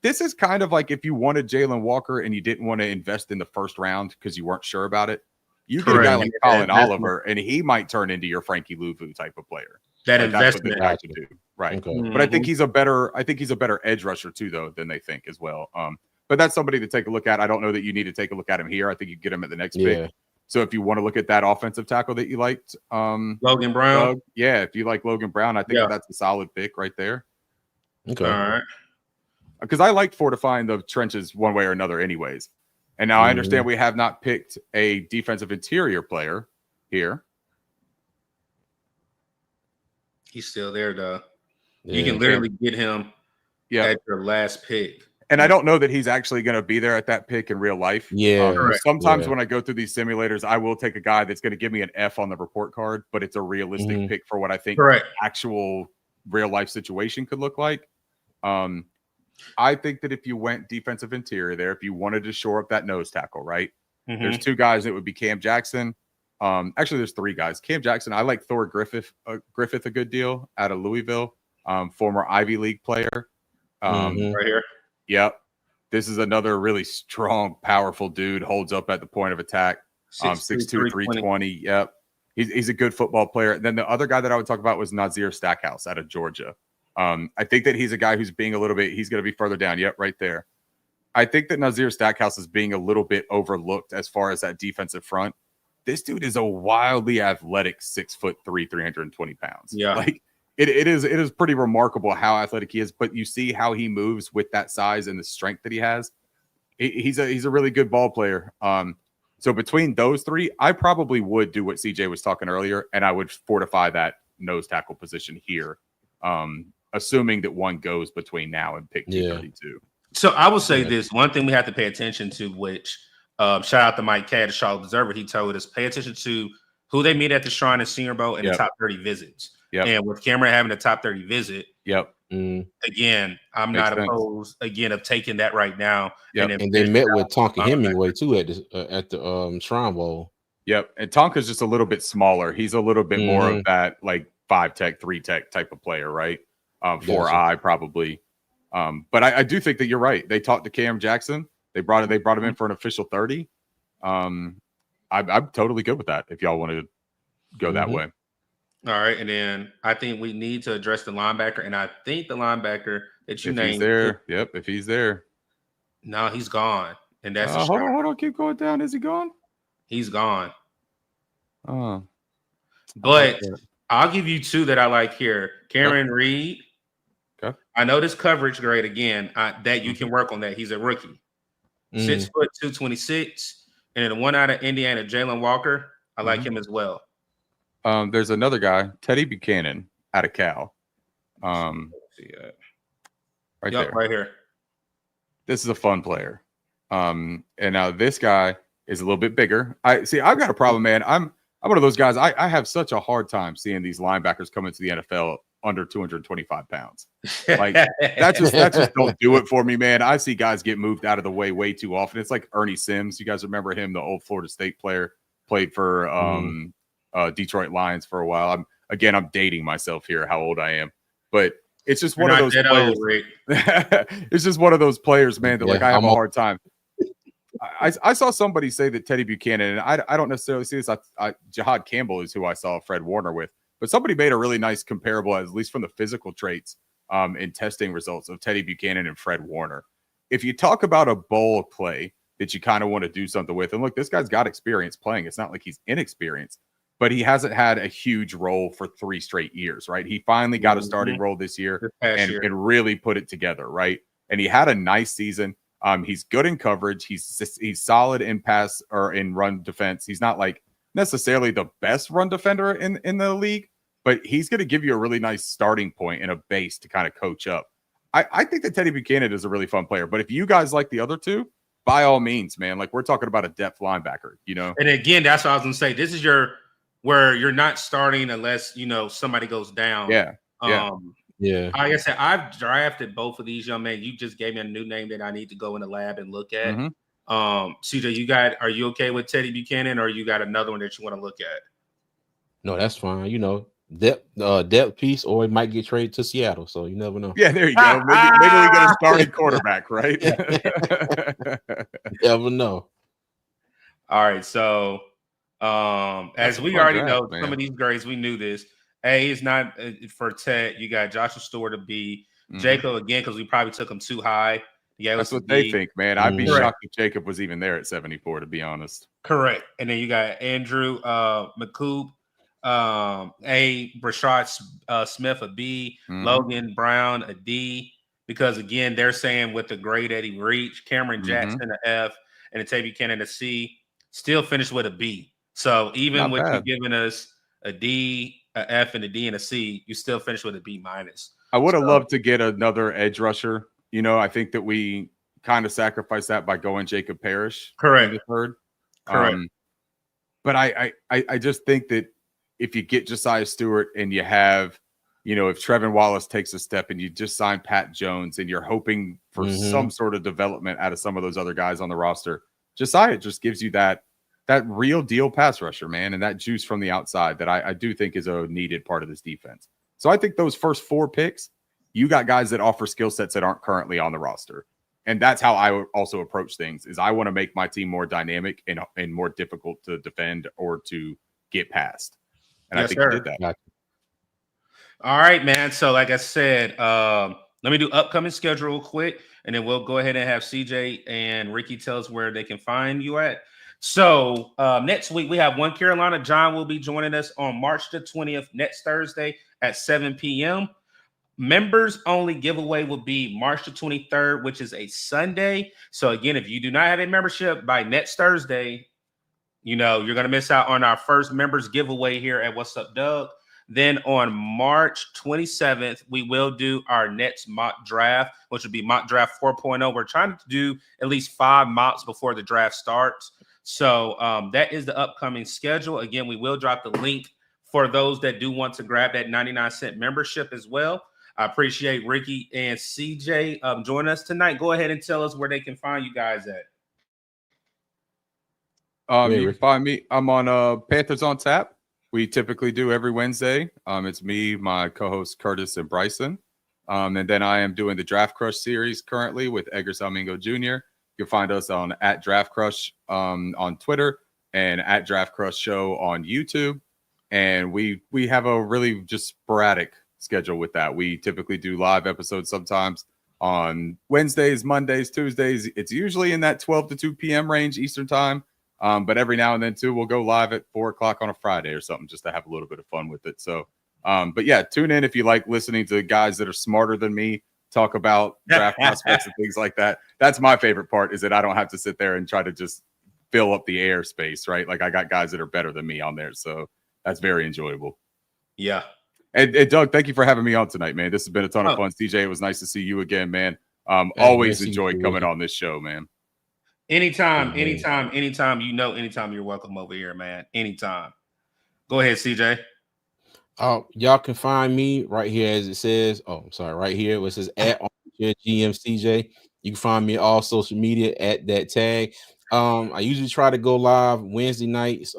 This is kind of like if you wanted Jalen Walker and you didn't want to invest in the first round because you weren't sure about it. You get a guy like Colin Oliver, and he might turn into your Frankie Louvu type of player. That investment, that's what they do, right? Okay. But I think he's a better edge rusher too, though, than they think as well. But that's somebody to take a look at. I don't know that you need to take a look at him here. I think you get him at the next pick. So if you want to look at that offensive tackle that you liked, Logan Brown, if you like Logan Brown, I think that's a solid pick right there. Okay, all right. Because I like fortifying the trenches one way or another, anyways. And now I understand we have not picked a defensive interior player here. He's still there, though. You can literally get him at your last pick. And I don't know that he's actually going to be there at that pick in real life. Sometimes when I go through these simulators, I will take a guy that's going to give me an F on the report card, but it's a realistic pick for what I think actual real life situation could look like. I think that if you went defensive interior there, if you wanted to shore up that nose tackle, right? There's 2 guys that would be Cam Jackson. Actually, there's 3 guys. Cam Jackson, I like Thor Griffith a good deal out of Louisville, former Ivy League player. Right here. Yep. This is another really strong, powerful dude, holds up at the point of attack. 6'2", 320. Yep. He's a good football player. And then the other guy that I would talk about was Nazir Stackhouse out of Georgia. I think that he's a guy who's being he's going to be further down. Yep, right there. I think that Nazir Stackhouse is being a little bit overlooked as far as that defensive front. This dude is a wildly athletic 6'3", 320 pounds. Yeah. Like it is pretty remarkable how athletic he is, but you see how he moves with that size and the strength that he has. He's a really good ball player. So between those 3, I probably would do what CJ was talking earlier, and I would fortify that nose tackle position here. Assuming that one goes between now and pick 232. So I will say this one thing we have to pay attention to, which shout out to Mike Cadd, the Charlotte Observer. He told us pay attention to who they meet at the Shrine and Senior Bowl and the top 30 visits. And with Cameron having a top 30 visit, again, I'm not opposed of taking that right now. And they met with Tonka Hemingway too at the Shrine Bowl. And Tonka's just a little bit smaller. He's a little bit more of that like 5 tech, 3 tech type of player, right? 4 probably. But I do think that you're right. They talked to Cam Jackson. They brought him in for an official 30. I'm totally good with that if y'all want to go that way. All right, and then I think we need to address the linebacker, and I think the linebacker that you named, he's there. If he's there. No, he's gone, and that's hold on, keep going down. Is he gone? He's gone. But I'll give you 2 that I like here. Cameron Reed. Okay. I know this coverage grade again. That you can work on that. He's a rookie. 6 foot 226, and then the one out of Indiana, Jalen Walker. I like him as well. There's another guy, Teddy Buchanan, out of Cal. Right there, right here. This is a fun player. And now this guy is a little bit bigger. I've got a problem, man. I'm one of those guys. I have such a hard time seeing these linebackers come into the NFL under 225 pounds. Like that just don't do it for me, man. I see guys get moved out of the way too often. It's like Ernie Sims. You guys remember him, the old Florida State player, played for Detroit Lions for a while. I'm dating myself here, how old I am, but it's just one of those players. It's just one of those players, man, that I have a hard time. I saw somebody say that Teddy Buchanan, and I don't necessarily see this. Jihad Campbell is who I saw Fred Warner with, but somebody made a really nice comparable, at least from the physical traits in testing results of Teddy Buchanan and Fred Warner. If you talk about a bowl play that you kind of want to do something with, and look, this guy's got experience playing. It's not like he's inexperienced, but he hasn't had a huge role for 3 straight years, right? He finally got a starting role this year and really put it together, right? And he had a nice season. He's good in coverage. He's solid in pass or in run defense. He's not like necessarily the best run defender in the league, but he's going to give you a really nice starting point and a base to kind of coach up. I think that Teddy Buchanan is a really fun player, but if you guys like the other 2, by all means, man, like we're talking about a depth linebacker, you know? And again, that's what I was going to say. This is where you're not starting unless, somebody goes down. Yeah. Like I said, I've drafted both of these young men. You just gave me a new name that I need to go in the lab and look at. CJ, are you okay with Teddy Buchanan, or you got another one that you want to look at? No, that's fine. Depth piece, or it might get traded to Seattle, so you never know. Yeah, there you go. Maybe we get a starting quarterback, right? You never know. All right, so as we already know, some of these grades, we knew this. A is not for Ted. You got Joshua Stewart to B. Jacob again, because we probably took him too high. Yeah, that's what they think, man. I'd be shocked if Jacob was even there at 74, to be honest. Correct. And then you got Andrew McCoop, Brashad Smith a B, Logan Brown a D, because again, they're saying with the grade that he reached, Cameron Jackson a F, and Teddy Buchanan a C, still finished with a B. So even with you giving us a D, a F, and a D and a C, you still finish with a B minus. I would have loved to get another edge rusher. I think that we kind of sacrificed that by going Jacob Parrish. Correct. In the third. Correct. But I just think that if you get Josiah Stewart and you have, if Trevin Wallace takes a step and you just sign Pat Jones and you're hoping for some sort of development out of some of those other guys on the roster, Josiah just gives you that real deal pass rusher, man, and that juice from the outside that I do think is a needed part of this defense. So I think those first 4 picks, you got guys that offer skill sets that aren't currently on the roster. And that's how I also approach things, is I want to make my team more dynamic and more difficult to defend or to get past. And I think you did that. All right, man. So like I said, let me do upcoming schedule real quick, and then we'll go ahead and have CJ and Ricky tell us where they can find you at. So next week we have One Carolina. John will be joining us on March the 20th, next Thursday at 7 p.m. Members only giveaway will be March the 23rd, which is a Sunday. So again, if you do not have a membership by next Thursday, you're going to miss out on our first members giveaway here at What's Up, Doug. Then on March 27th, we will do our next mock draft, which will be mock draft 4.0. We're trying to do at least 5 mocks before the draft starts. So that is the upcoming schedule. Again, we will drop the link for those that do want to grab that 99-cent membership as well. I appreciate Ricky and CJ joining us tonight. Go ahead and tell us where they can find you guys at. You can find me. I'm on Panthers on Tap. We typically do every Wednesday. It's me, my co-host Curtis and Bryson. And then I am doing the Draft Crush series currently with Edgar Salmingo Jr. You can find us on @DraftCrush on Twitter and @DraftCrush Show on YouTube. And we have a really just sporadic schedule with that. We typically do live episodes sometimes on Wednesdays, Mondays, Tuesdays. It's usually in that 12 to 2 p.m. range Eastern time. But every now and then too, we'll go live at 4 o'clock on a Friday or something just to have a little bit of fun with it. So, but yeah, tune in if you like listening to guys that are smarter than me talk about draft prospects and things like that. That's my favorite part, is that I don't have to sit there and try to just fill up the airspace, right? Like I got guys that are better than me on there. So that's very enjoyable. Yeah. And Doug, thank you for having me on tonight, man. This has been a ton of fun. CJ, it was nice to see you again, man. Always enjoy coming on this show, man. Anytime, anytime you're welcome over here, man. Anytime. Go ahead, CJ. Y'all can find me right here as it says. Oh, I'm sorry, right here where it says @GMCJ. You can find me all social media at that tag. I usually try to go live Wednesday nights.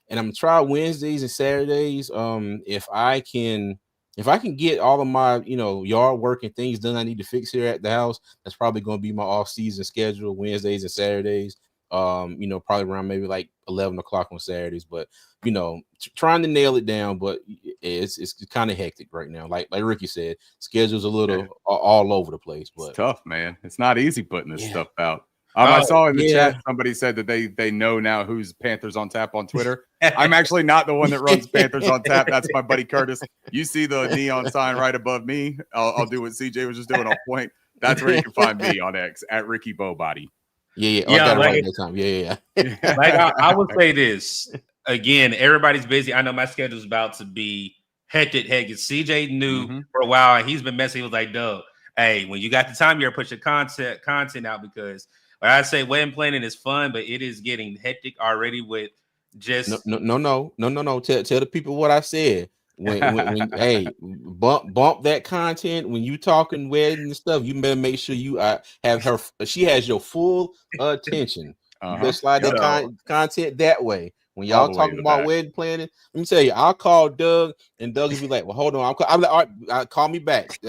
And I'm gonna try Wednesdays and Saturdays. If I can get all of my, yard work and things done I need to fix here at the house, that's probably going to be my off-season schedule, Wednesdays and Saturdays. Probably around maybe like 11 o'clock on Saturdays, but trying to nail it down, but it's kind of hectic right now. Like Ricky said, schedule's a little all over the place, but it's tough, man. It's not easy putting this stuff out. I saw in the chat somebody said that they know now who's Panthers on Tap on Twitter. I'm actually not the one that runs Panthers on Tap. That's my buddy Curtis. You see the neon sign right above me. I'll do what CJ was just doing on point. That's where you can find me on X @Ricky Bowbody. Yeah. I got it right that time. Yeah. Like I would say this again. Everybody's busy. I know my schedule is about to be hectic. CJ knew for a while, and he's been messing. He was like, "Doug, hey, when you got the time, you're push your content out because." I say wedding planning is fun, but it is getting hectic already with just no. Tell the people what I said. When hey, bump that content when you talking wedding and stuff. You better make sure you have her. She has your full attention. You better slide that content that way. When y'all talking about wedding planning, let me tell you, I'll call Doug, and Doug will be like, "Well, hold on, I'm like, all right, call me back.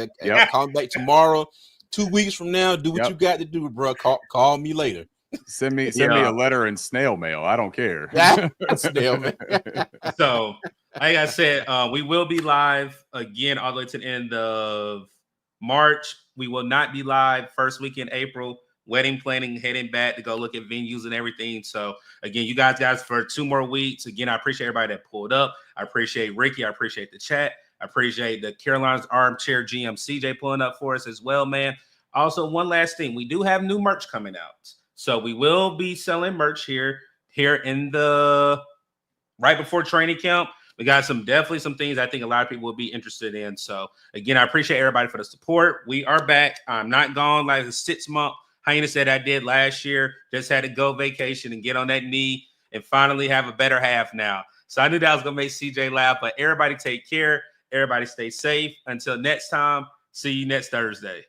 Call me back tomorrow." 2 weeks from now, do what you got to do, bro. Call me later. Send me a letter in snail mail. I don't care. Snail mail. So, like I said, we will be live again all the way to the end of March. We will not be live first week in April. Wedding planning, heading back to go look at venues and everything. So, again, you guys for 2 more weeks. Again, I appreciate everybody that pulled up. I appreciate Ricky. I appreciate the chat. I appreciate the Carolina's armchair GM CJ pulling up for us as well, man. Also, one last thing. We do have new merch coming out. So we will be selling merch here in the right before training camp. We got definitely some things I think a lot of people will be interested in. So, again, I appreciate everybody for the support. We are back. I'm not gone like the 6-month hiatus that I did last year. Just had to go vacation and get on that knee and finally have a better half now. So I knew that was going to make CJ laugh, but everybody take care. Everybody stay safe. Until next time, see you next Thursday.